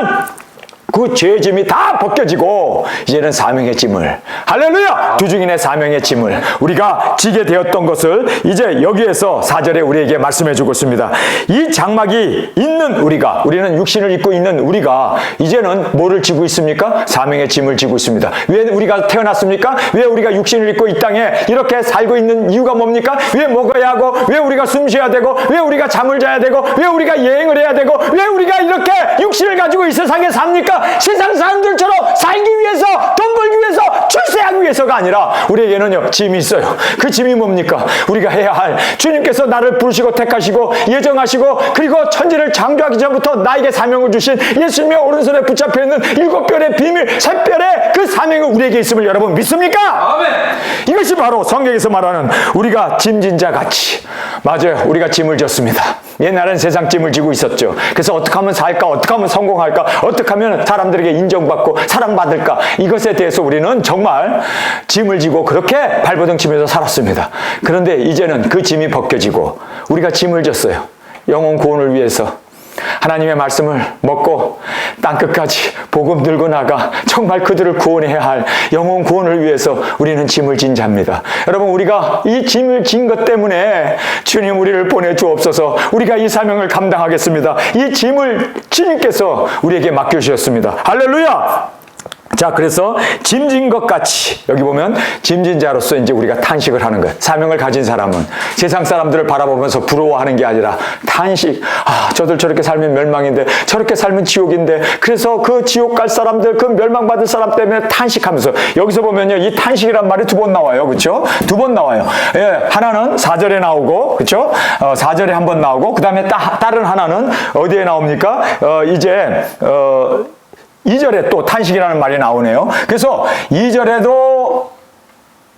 그 죄의 짐이 다 벗겨지고 이제는 사명의 짐을 할렐루야! 두중인의 사명의 짐을 우리가 지게 되었던 것을 이제 여기에서 4절에 우리에게 말씀해 주고 있습니다. 이 장막이 있는 우리는 육신을 입고 있는 우리가 이제는 뭐를 지고 있습니까? 사명의 짐을 지고 있습니다. 왜 우리가 태어났습니까? 왜 우리가 육신을 입고 이 땅에 이렇게 살고 있는 이유가 뭡니까? 왜 먹어야 하고 왜 우리가 숨 쉬어야 되고 왜 우리가 잠을 자야 되고 왜 우리가 여행을 해야 되고 왜 우리가 이렇게 육신을 가지고 이 세상에 삽니까? 세상 사람들처럼 살기 위해서 돈 벌기 위해서 출세하기 위해서가 아니라 우리에게는요 짐이 있어요. 그 짐이 뭡니까? 우리가 해야 할 주님께서 나를 부르시고 택하시고 예정하시고 그리고 천지를 창조하기 전부터 나에게 사명을 주신 예수님의 오른손에 붙잡혀 있는 7별의 비밀 샛별의 그 사명이 우리에게 있음을 여러분 믿습니까? 아멘. 이것이 바로 성경에서 말하는 우리가 짐진 자 같이 맞아요. 우리가 짐을 졌습니다. 옛날엔 세상 짐을 지고 있었죠. 그래서 어떻게 하면 살까? 어떻게 하면 성공할까? 어떻게 하면 사람들에게 인정받고 사랑받을까? 이것에 대해서 우리는 정말 짐을 지고 그렇게 발버둥 치면서 살았습니다. 그런데 이제는 그 짐이 벗겨지고 우리가 짐을 졌어요. 영혼 구원을 위해서 하나님의 말씀을 먹고 땅끝까지 복음 들고 나가 정말 그들을 구원해야 할 영혼 구원을 위해서 우리는 짐을 진 자입니다. 여러분 우리가 이 짐을 진 것 때문에 주님 우리를 보내주옵소서. 우리가 이 사명을 감당하겠습니다. 이 짐을 주님께서 우리에게 맡겨주셨습니다. 할렐루야. 자, 그래서 짐진 것 같이 여기 보면 짐진 자로서 이제 우리가 탄식을 하는 거예요. 사명을 가진 사람은 세상 사람들을 바라보면서 부러워하는 게 아니라 탄식. 저들 저렇게 살면 멸망인데 저렇게 살면 지옥인데 그래서 그 지옥 갈 사람들 그 멸망받을 사람 때문에 탄식하면서 여기서 보면요 이 탄식이란 말이 2번 나와요. 그렇죠? 2번 나와요. 예, 하나는 4절에 나오고 그렇죠? 4절에 한 번 나오고 그 다음에 다른 하나는 어디에 나옵니까? 이제 2절에 또 탄식이라는 말이 나오네요. 그래서 2절에도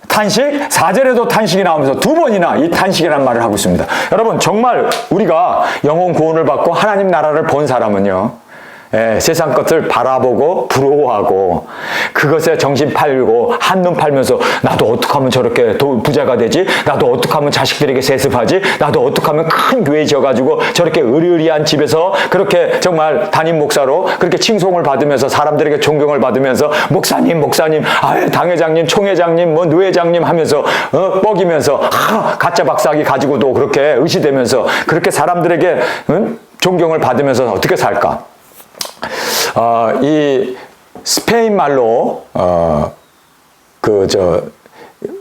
탄식, 4절에도 탄식이 나오면서 2번이나 이 탄식이라는 말을 하고 있습니다. 여러분 정말 우리가 영혼 구원을 받고 하나님 나라를 본 사람은요 세상 것을 바라보고 부러워하고 그것에 정신 팔고 한눈 팔면서 나도 어떻게 하면 저렇게 부자가 되지? 나도 어떻게 하면 자식들에게 세습하지? 나도 어떻게 하면 큰 교회 지어가지고 저렇게 의리의리한 집에서 그렇게 정말 담임 목사로 그렇게 칭송을 받으면서 사람들에게 존경을 받으면서 목사님 당회장님 총회장님 노회장님 하면서 뻐기면서 가짜 박사학위 가지고도 그렇게 의시되면서 그렇게 사람들에게 존경을 받으면서 어떻게 살까? 이 스페인 말로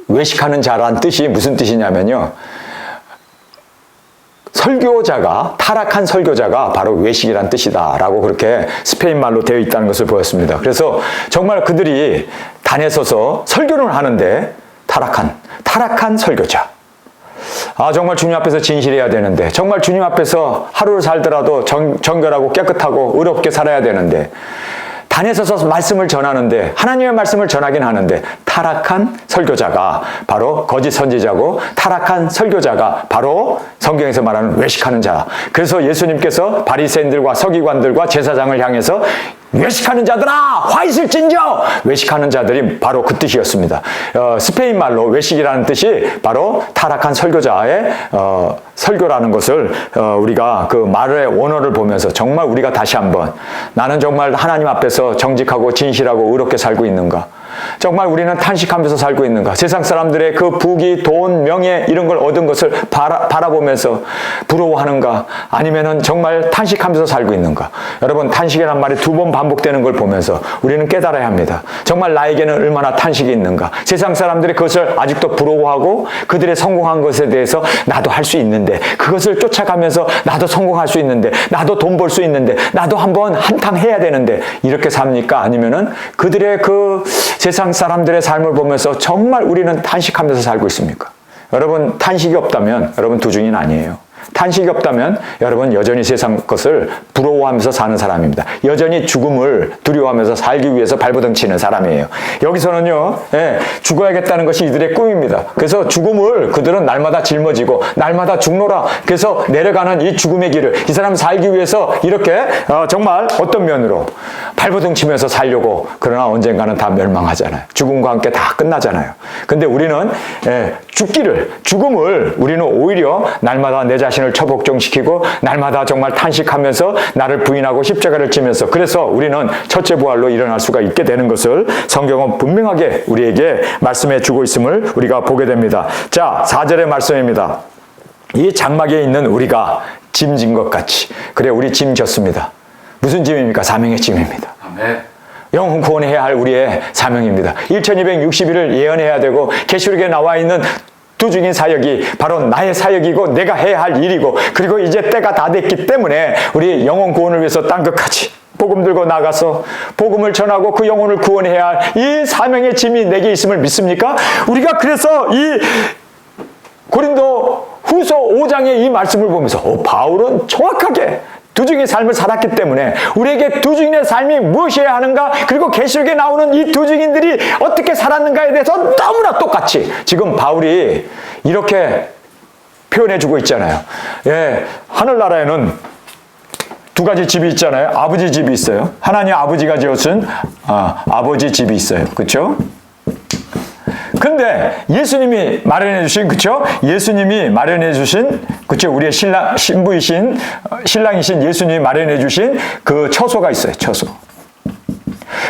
외식하는 자란 뜻이 무슨 뜻이냐면요. 설교자가, 타락한 설교자가 바로 외식이란 뜻이다라고 그렇게 스페인 말로 되어 있다는 것을 보였습니다. 그래서 정말 그들이 단에 서서 설교를 하는데 타락한 설교자. 정말 주님 앞에서 진실해야 되는데, 정말 주님 앞에서 하루를 살더라도 정결하고 깨끗하고 의롭게 살아야 되는데, 단에 서서 말씀을 전하는데, 하나님의 말씀을 전하긴 하는데, 타락한 설교자가 바로 거짓 선지자고, 타락한 설교자가 바로 성경에서 말하는 외식하는 자. 그래서 예수님께서 바리새인들과 서기관들과 제사장을 향해서 외식하는 자들아, 화 있을진저! 외식하는 자들이 바로 그 뜻이었습니다. 스페인 말로 외식이라는 뜻이 바로 타락한 설교자의 설교라는 것을 우리가 그 말의 원어를 보면서 정말 우리가 다시 한번, 나는 정말 하나님 앞에서 정직하고 진실하고 의롭게 살고 있는가? 정말 우리는 탄식하면서 살고 있는가? 세상 사람들의 그 부귀, 돈, 명예 이런 걸 얻은 것을 바라보면서 부러워하는가? 아니면은 정말 탄식하면서 살고 있는가? 여러분, 탄식이란 말이 2번 반복되는 걸 보면서 우리는 깨달아야 합니다. 정말 나에게는 얼마나 탄식이 있는가? 세상 사람들이 그것을 아직도 부러워하고 그들의 성공한 것에 대해서 나도 할 수 있는데, 그것을 쫓아가면서 나도 성공할 수 있는데, 나도 돈 벌 수 있는데, 나도 한번 한탕 해야 되는데, 이렇게 삽니까? 아니면은 그들의 그 세상 사람들의 삶을 보면서 정말 우리는 탄식하면서 살고 있습니까? 여러분, 탄식이 없다면 여러분 두중인 아니에요. 탄식이 없다면 여러분 여전히 세상 것을 부러워하면서 사는 사람입니다. 여전히 죽음을 두려워하면서 살기 위해서 발버둥 치는 사람이에요. 여기서는요, 죽어야겠다는 것이 이들의 꿈입니다. 그래서 죽음을 그들은 날마다 짊어지고 날마다 죽노라. 그래서 내려가는 이 죽음의 길을 이 사람 살기 위해서 이렇게 정말 어떤 면으로 발버둥 치면서 살려고, 그러나 언젠가는 다 멸망하잖아요. 죽음과 함께 다 끝나잖아요. 근데 우리는 죽음을 우리는 오히려 날마다 내 자신을 처복종시키고 날마다 정말 탄식하면서 나를 부인하고 십자가를 지면서, 그래서 우리는 첫째 부활로 일어날 수가 있게 되는 것을 성경은 분명하게 우리에게 말씀해 주고 있음을 우리가 보게 됩니다. 자, 4절의 말씀입니다. 이 장막에 있는 우리가 짐진 것 같이. 그래, 우리 짐 졌습니다. 무슨 짐입니까? 사명의 짐입니다. 아멘. 영혼 구원해야 할 우리의 사명입니다. 1260일을 예언해야 되고, 계시록에 나와 있는 두중인 사역이 바로 나의 사역이고 내가 해야 할 일이고, 그리고 이제 때가 다 됐기 때문에 우리 영혼 구원을 위해서 딴 것까지 복음 들고 나가서 복음을 전하고 그 영혼을 구원해야 할 이 사명의 짐이 내게 있음을 믿습니까? 우리가 그래서 이 고린도 후서 5장의 이 말씀을 보면서 바울은 정확하게 두중인의 삶을 살았기 때문에 우리에게 두중인의 삶이 무엇이어야 하는가, 그리고 계시록에 나오는 이 두중인들이 어떻게 살았는가에 대해서 너무나 똑같이 지금 바울이 이렇게 표현해주고 있잖아요. 하늘나라에는 두 가지 집이 있잖아요. 아버지 집이 있어요. 하나님 아버지가 지어준 아버지 집이 있어요. 그렇죠? 근데 예수님이 마련해 주신, 그쵸? 예수님이 마련해 주신, 그쵸? 우리의 신랑이신 예수님이 마련해 주신 그 처소가 있어요. 처소.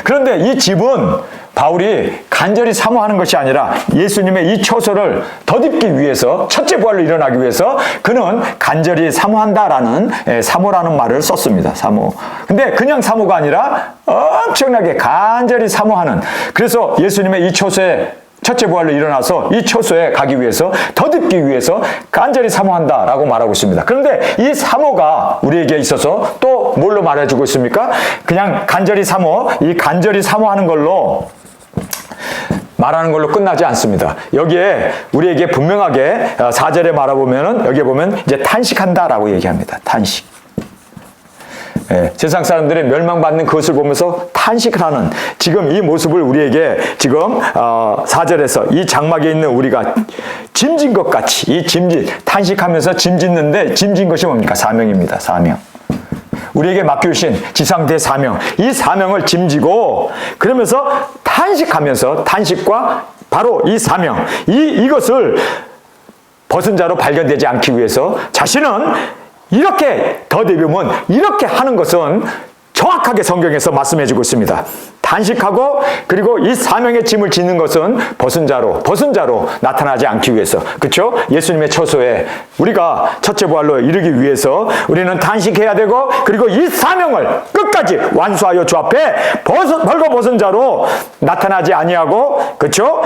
그런데 이 집은 바울이 간절히 사모하는 것이 아니라 예수님의 이 처소를 덧입기 위해서, 첫째 부활로 일어나기 위해서 그는 간절히 사모한다라는, 사모라는 말을 썼습니다. 사모. 근데 그냥 사모가 아니라 엄청나게 간절히 사모하는, 그래서 예수님의 이 처소에 첫째 부활로 일어나서 이 처소에 가기 위해서, 덧입기 위해서 간절히 사모한다라고 말하고 있습니다. 그런데 이 사모가 우리에게 있어서 또 뭘로 말해주고 있습니까? 그냥 간절히 사모, 이 간절히 사모하는 걸로 말하는 걸로 끝나지 않습니다. 여기에 우리에게 분명하게 4절에 말해보면은, 여기에 보면 이제 탄식한다라고 얘기합니다. 탄식. 세상 사람들이 멸망받는 그것을 보면서 탄식을 하는 지금 이 모습을 우리에게 지금 4절에서 이 장막에 있는 우리가 짐진 것 같이, 이 짐진, 탄식하면서 짐짓는데 짐진 것이 뭡니까? 사명입니다. 사명. 우리에게 맡겨주신 지상대 사명, 이 사명을 짐지고 그러면서 탄식하면서, 탄식과 바로 이 사명, 이것을 벗은 자로 발견되지 않기 위해서 자신은 이렇게 덧입으면, 이렇게 하는 것은 정확하게 성경에서 말씀해주고 있습니다. 탄식하고 그리고 이 사명의 짐을 짓는 것은 벗은 자로 나타나지 않기 위해서, 그렇죠? 예수님의 처소에 우리가 첫째 부활로 이르기 위해서 우리는 탄식해야 되고, 그리고 이 사명을 끝까지 완수하여 주 앞에 벌거벗은 자로 나타나지 아니하고, 그렇죠?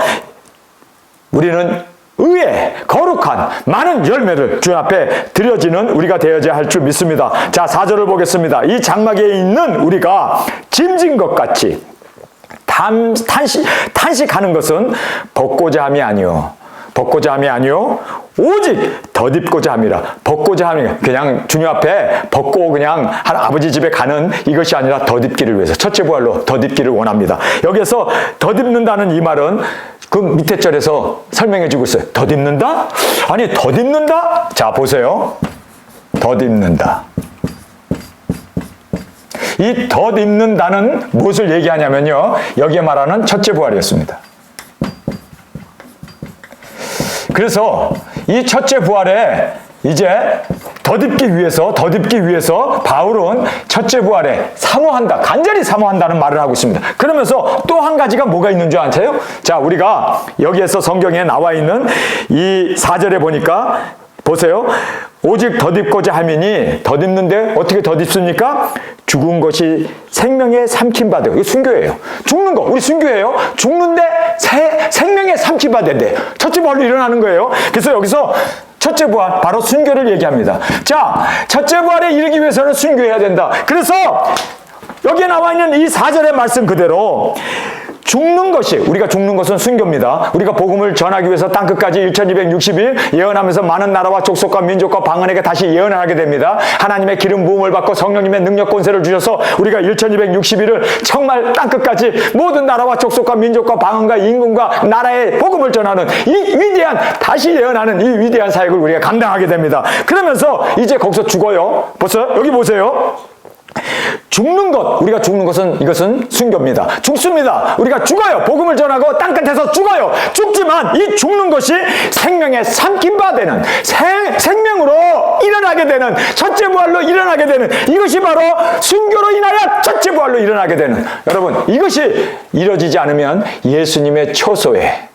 우리는 의에 거룩한 많은 열매를 주님 앞에 드려지는 우리가 되어야 할 줄 믿습니다. 자, 4절을 보겠습니다. 이 장막에 있는 우리가 짐진 것 같이 탄식하는 것은 벗고자 함이 아니요. 벗고자 함이 아니요. 오직 덧입고자 함이라. 벗고자 함이 그냥 주님 앞에 벗고 그냥 한 아버지 집에 가는 이것이 아니라 덧입기를 위해서 첫째 부활로 덧입기를 원합니다. 여기에서 덧입는다는 이 말은 그 밑에 절에서 설명해 주고 있어요. 덧입는다? 아니, 덧입는다? 자, 보세요. 덧입는다. 이 덧입는다는 무엇을 얘기하냐면요, 여기에 말하는 첫째 부활이었습니다. 그래서 이 첫째 부활에 이제 덧입기 위해서 바울은 첫째 부활에 사모한다, 간절히 사모한다는 말을 하고 있습니다. 그러면서 또 한 가지가 뭐가 있는 줄 아세요? 자, 우리가 여기에서 성경에 나와 있는 이 4절에 보니까 보세요. 오직 덧입고자 함이니, 덧입는데 어떻게 덧입습니까? 죽은 것이 생명에 삼킴 받아요. 이거 순교예요. 죽는 거, 우리 순교예요. 죽는데 생명에 삼킴 받는데 첫째 부활로 일어나는 거예요. 그래서 여기서 첫째 부활, 바로 순교를 얘기합니다. 자, 첫째 부활에 이르기 위해서는 순교해야 된다. 그래서 여기에 나와 있는 이 4절의 말씀 그대로 죽는 것이, 우리가 죽는 것은 순교입니다. 우리가 복음을 전하기 위해서 땅끝까지 1260일 예언하면서 많은 나라와 족속과 민족과 방언에게 다시 예언을 하게 됩니다. 하나님의 기름 부음을 받고 성령님의 능력 권세를 주셔서 우리가 1260일을 정말 땅끝까지 모든 나라와 족속과 민족과 방언과 임금과 나라의 복음을 전하는 이 위대한, 다시 예언하는 이 위대한 사역을 우리가 감당하게 됩니다. 그러면서 이제 거기서 죽어요. 보세요. 여기 보세요. 죽는 것, 우리가 죽는 것은 이것은 순교입니다. 죽습니다. 우리가 죽어요. 복음을 전하고 땅끝에서 죽어요. 죽지만 이 죽는 것이 생명의 삼킨 바 되는, 생명으로 일어나게 되는, 첫째 부활로 일어나게 되는, 이것이 바로 순교로 인하여 첫째 부활로 일어나게 되는, 여러분, 이것이 이루어지지 않으면 예수님의 초소에,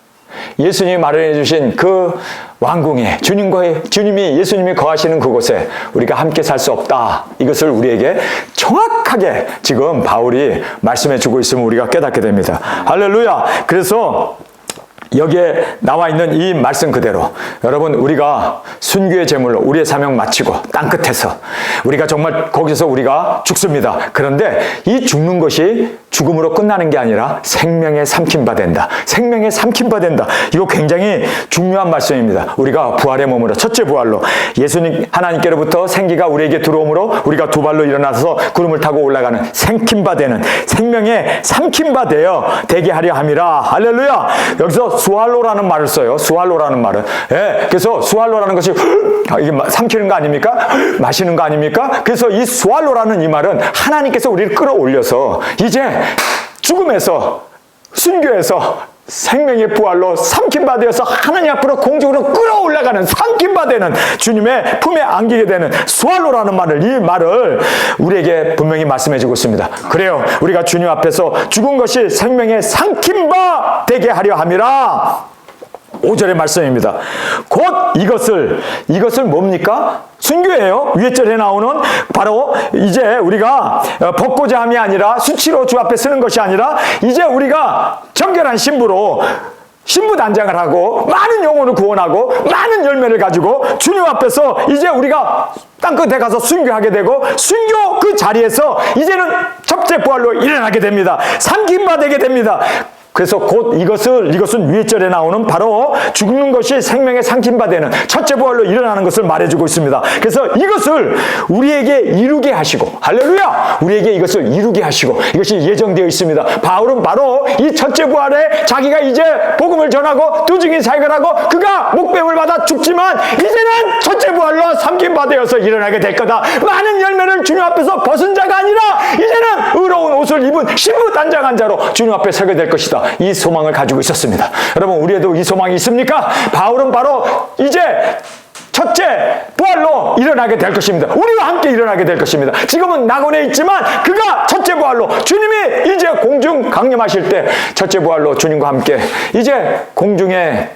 예수님이 마련해 주신 그 왕궁에, 주님이, 예수님이 거하시는 그곳에 우리가 함께 살 수 없다. 이것을 우리에게 정확하게 지금 바울이 말씀해 주고 있음을 우리가 깨닫게 됩니다. 할렐루야. 그래서 여기에 나와 있는 이 말씀 그대로 여러분, 우리가 순교의 제물로 우리의 사명 마치고 땅끝에서 우리가 정말 거기서 우리가 죽습니다. 그런데 이 죽는 것이 죽음으로 끝나는 게 아니라 생명에 삼킨 바 된다. 생명에 삼킨 바 된다. 이거 굉장히 중요한 말씀입니다. 우리가 부활의 몸으로, 첫째 부활로 예수님 하나님께로부터 생기가 우리에게 들어오므로 우리가 두 발로 일어나서 구름을 타고 올라가는 삼킨 바 되는, 생명에 삼킨 바 되게 하려 함이라. 할렐루야. 여기서 수할로라는 말을 써요. 수할로라는 말은. 예, 그래서 수할로라는 것이 이게 삼키는 거 아닙니까? 마시는 거 아닙니까? 그래서 이 수할로라는 이 말은 하나님께서 우리를 끌어올려서 이제 죽음에서, 순교에서 생명의 부활로 삼킴바 되어서 하나님 앞으로 공중으로 끌어올라가는, 삼킴바 되는, 주님의 품에 안기게 되는 수할로라는 말을, 이 말을 우리에게 분명히 말씀해 주고 있습니다. 그래요. 우리가 주님 앞에서 죽은 것이 생명의 삼킴바 되게 하려 함이라. 5절의 말씀입니다. 곧 이것을 뭡니까? 순교예요. 위에 절에 나오는 바로 이제 우리가 벗고자 함이 아니라, 수치로 주 앞에 서는 것이 아니라, 이제 우리가 정결한 신부로 신부단장을 하고 많은 영혼을 구원하고 많은 열매를 가지고 주님 앞에서 이제 우리가 땅끝에 가서 순교하게 되고, 순교 그 자리에서 이제는 첫째 부활로 일어나게 됩니다. 삼김바 되게 됩니다. 그래서 곧 이것은 위에 절에 나오는 바로 죽는 것이 생명의 삼킴바 되는 첫째 부활로 일어나는 것을 말해주고 있습니다. 그래서 이것을 우리에게 이루게 하시고, 할렐루야! 우리에게 이것을 이루게 하시고, 이것이 예정되어 있습니다. 바울은 바로 이 첫째 부활에 자기가 이제 복음을 전하고 두증인 사역을 하고 그가 목배움을 받아 죽지만 이제는 첫째 부활로 삼킴바 되어서 일어나게 될 거다. 많은 열매를 주님 앞에서 벗은 자가 아니라 이제는 의로운 옷을 입은 신부 단장한 자로 주님 앞에 서게 될 것이다. 이 소망을 가지고 있었습니다. 여러분, 우리에도 이 소망이 있습니까? 바울은 바로 이제 첫째 부활로 일어나게 될 것입니다. 우리와 함께 일어나게 될 것입니다. 지금은 낙원에 있지만 그가 첫째 부활로, 주님이 이제 공중 강림하실 때 첫째 부활로 주님과 함께 이제 공중에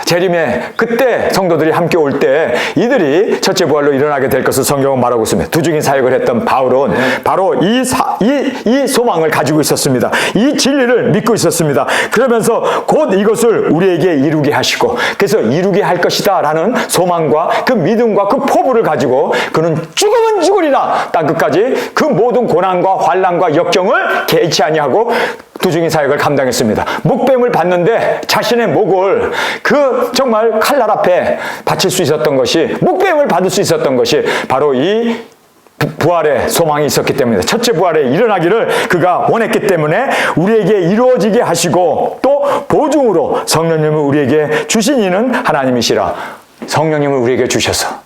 재림에 그때 성도들이 함께 올 때 이들이 첫째 부활로 일어나게 될 것을 성경은 말하고 있습니다. 두중인 사역을 했던 바울은 바로 이 소망을 가지고 있었습니다. 이 진리를 믿고 있었습니다. 그러면서 곧 이것을 우리에게 이루게 하시고, 그래서 이루게 할 것이다 라는 소망과 그 믿음과 그 포부를 가지고 그는 죽으면 죽으리라 땅끝까지 그 모든 고난과 환난과 역경을 개의치 아니하고 두중인 사역을 감당했습니다. 목뱀을 봤는데 자신의 목을 그 정말 칼날 앞에 바칠 수 있었던 것이, 목뱀을 받을 수 있었던 것이 바로 이 부활의 소망이 있었기 때문에, 첫째 부활에 일어나기를 그가 원했기 때문에 우리에게 이루어지게 하시고, 또 보증으로 성령님을 우리에게 주신 이는 하나님이시라. 성령님을 우리에게 주셔서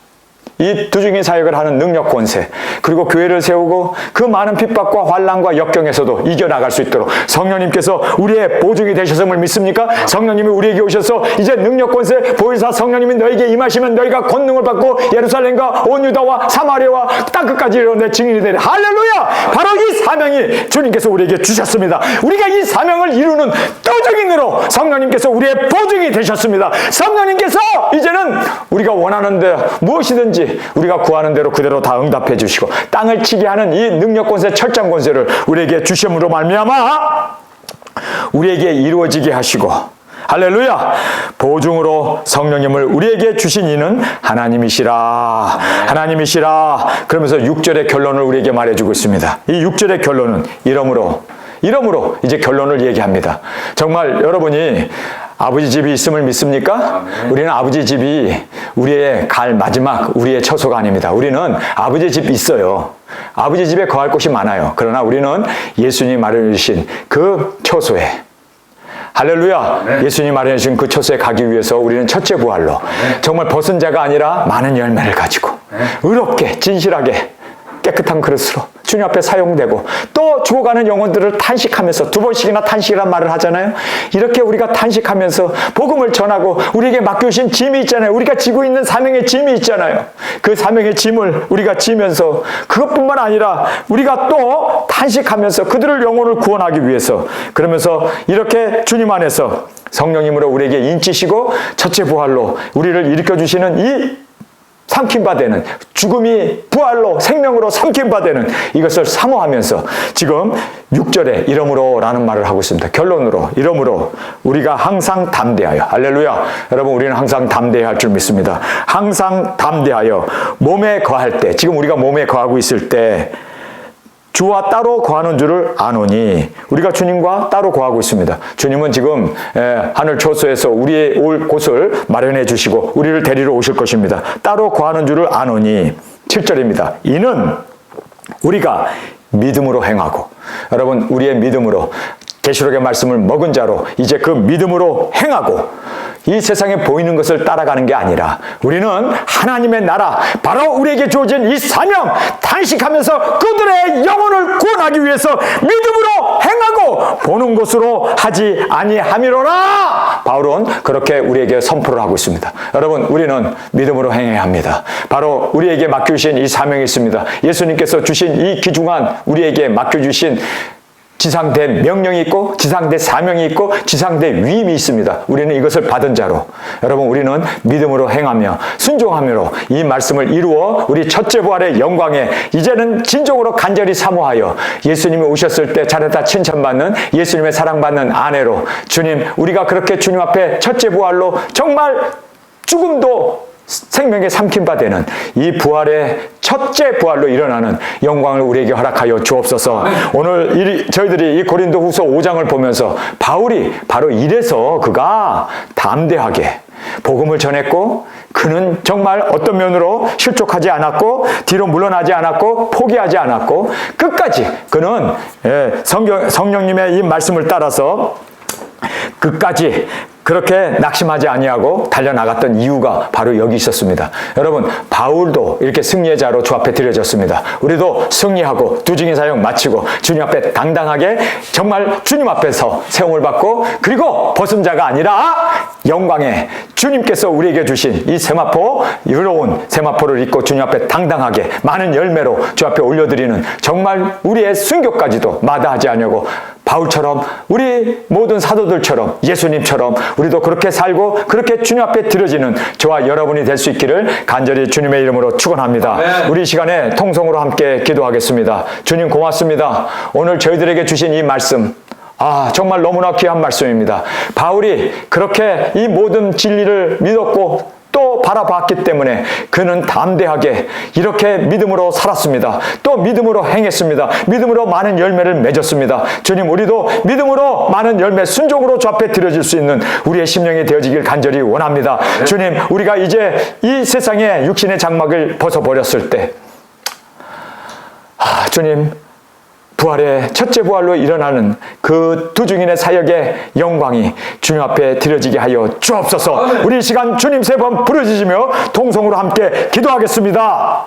이 두중인 사역을 하는 능력, 권세, 그리고 교회를 세우고 그 많은 핍박과 환난과 역경에서도 이겨나갈 수 있도록 성령님께서 우리의 보증이 되셨음을 믿습니까? 성령님이 우리에게 오셔서 이제 능력, 권세, 보혜사 성령님이 너에게 임하시면 너희가 권능을 받고 예루살렘과 온 유다와 사마리아와 땅끝까지 이르러 내 증인이 되리. 할렐루야! 바로 이 사명이 주님께서 우리에게 주셨습니다. 우리가 이 사명을 이루는 떠증인으로 성령님께서 우리의 보증이 되셨습니다. 성령님께서 이제는 우리가 원하는 데 무엇이든지 우리가 구하는 대로 그대로 다 응답해 주시고, 땅을 치게 하는 이 능력, 권세, 철장 권세를 우리에게 주심으로 말미암아 우리에게 이루어지게 하시고, 할렐루야! 보증으로 성령님을 우리에게 주신 이는 하나님이시라. 하나님이시라. 그러면서 6절의 결론을 우리에게 말해주고 있습니다. 이 6절의 결론은 이러므로 이제 결론을 얘기합니다. 정말 여러분이 아버지 집이 있음을 믿습니까? 우리는 아버지 집이 우리의 갈 마지막, 우리의 처소가 아닙니다. 우리는 아버지 집 있어요. 아버지 집에 거할 곳이 많아요. 그러나 우리는 예수님이 마련해 주신 그 처소에, 할렐루야! 예수님이 마련해 주신 그 처소에 가기 위해서 우리는 첫째 부활로 정말 벗은 자가 아니라 많은 열매를 가지고 의롭게, 진실하게, 깨끗한 그릇으로 주님 앞에 사용되고, 또 죽어가는 영혼들을 탄식하면서, 2번씩이나 탄식이란 말을 하잖아요. 이렇게 우리가 탄식하면서 복음을 전하고 우리에게 맡겨주신 짐이 있잖아요. 우리가 지고 있는 사명의 짐이 있잖아요. 그 사명의 짐을 우리가 지면서, 그것뿐만 아니라 우리가 또 탄식하면서 그들을 영혼을 구원하기 위해서, 그러면서 이렇게 주님 안에서 성령님으로 우리에게 인치시고 첫째 부활로 우리를 일으켜주시는 이 삼킴바 되는, 죽음이 부활로 생명으로 삼킴바 되는 이것을 사모하면서 지금 6절에 이러므로 라는 말을 하고 있습니다. 결론으로 이러므로 우리가 항상 담대하여, 할렐루야! 여러분, 우리는 항상 담대해야 할 줄 믿습니다. 항상 담대하여 몸에 거할 때, 지금 우리가 몸에 거하고 있을 때 주와 따로 거하는 줄을 아노니, 우리가 주님과 따로 거하고 있습니다. 주님은 지금 하늘 초소에서 우리의 올 곳을 마련해 주시고 우리를 데리러 오실 것입니다. 따로 거하는 줄을 아노니, 7절입니다. 이는 우리가 믿음으로 행하고, 여러분, 우리의 믿음으로, 계시록의 말씀을 먹은 자로 이제 그 믿음으로 행하고, 이 세상에 보이는 것을 따라가는 게 아니라 우리는 하나님의 나라, 바로 우리에게 주어진 이 사명, 탄식하면서 그들의 영혼을 구원하기 위해서 믿음으로 행하고 보는 것으로 하지 아니함이로라. 바울은 그렇게 우리에게 선포를 하고 있습니다. 여러분, 우리는 믿음으로 행해야 합니다. 바로 우리에게 맡겨주신 이 사명이 있습니다. 예수님께서 주신 이 귀중한 우리에게 맡겨주신 지상대 명령이 있고, 지상대 사명이 있고, 지상대 위임이 있습니다. 우리는 이것을 받은 자로, 여러분, 우리는 믿음으로 행하며 순종하므로 이 말씀을 이루어 우리 첫째 부활의 영광에 이제는 진정으로 간절히 사모하여 예수님이 오셨을 때 잘했다 칭찬받는, 예수님의 사랑받는 아내로, 주님, 우리가 그렇게 주님 앞에 첫째 부활로 정말 죽음도 생명의 삼킴바 되는 이 부활의 첫째 부활로 일어나는 영광을 우리에게 허락하여 주옵소서. 오늘 저희들이 이 고린도 후서 5장을 보면서 바울이 바로 이래서 그가 담대하게 복음을 전했고, 그는 정말 어떤 면으로 실족하지 않았고, 뒤로 물러나지 않았고, 포기하지 않았고, 끝까지 그는 성령님의 이 말씀을 따라서 끝까지 그렇게 낙심하지 아니하고 달려나갔던 이유가 바로 여기 있었습니다. 여러분, 바울도 이렇게 승리의 자로 주 앞에 드려졌습니다. 우리도 승리하고 두중인 사역 마치고 주님 앞에 당당하게 정말 주님 앞에서 세움을 받고, 그리고 벗은 자가 아니라 영광의 주님께서 우리에게 주신 이 세마포, 의로운 세마포를 입고 주님 앞에 당당하게 많은 열매로 주 앞에 올려드리는, 정말 우리의 순교까지도 마다하지 않으려고 바울처럼 우리 모든 사도들처럼 예수님처럼 우리도 그렇게 살고 그렇게 주님 앞에 드려지는 저와 여러분이 될 수 있기를 간절히 주님의 이름으로 축원합니다. 우리 이 시간에 통성으로 함께 기도하겠습니다. 주님 고맙습니다. 오늘 저희들에게 주신 이 말씀 정말 너무나 귀한 말씀입니다. 바울이 그렇게 이 모든 진리를 믿었고 또 바라봤기 때문에 그는 담대하게 이렇게 믿음으로 살았습니다. 또 믿음으로 행했습니다. 믿음으로 많은 열매를 맺었습니다. 주님, 우리도 믿음으로 많은 열매 순종으로 주 앞에 드려질 수 있는 우리의 심령이 되어지길 간절히 원합니다. 주님, 우리가 이제 이 세상에 육신의 장막을 벗어버렸을 때 주님, 부활의 첫째 부활로 일어나는 그 두 증인의 사역의 영광이 주님 앞에 드려지게 하여 주옵소서. 우리 이 시간 주님 세 번 부르짖으며 통성으로 함께 기도하겠습니다.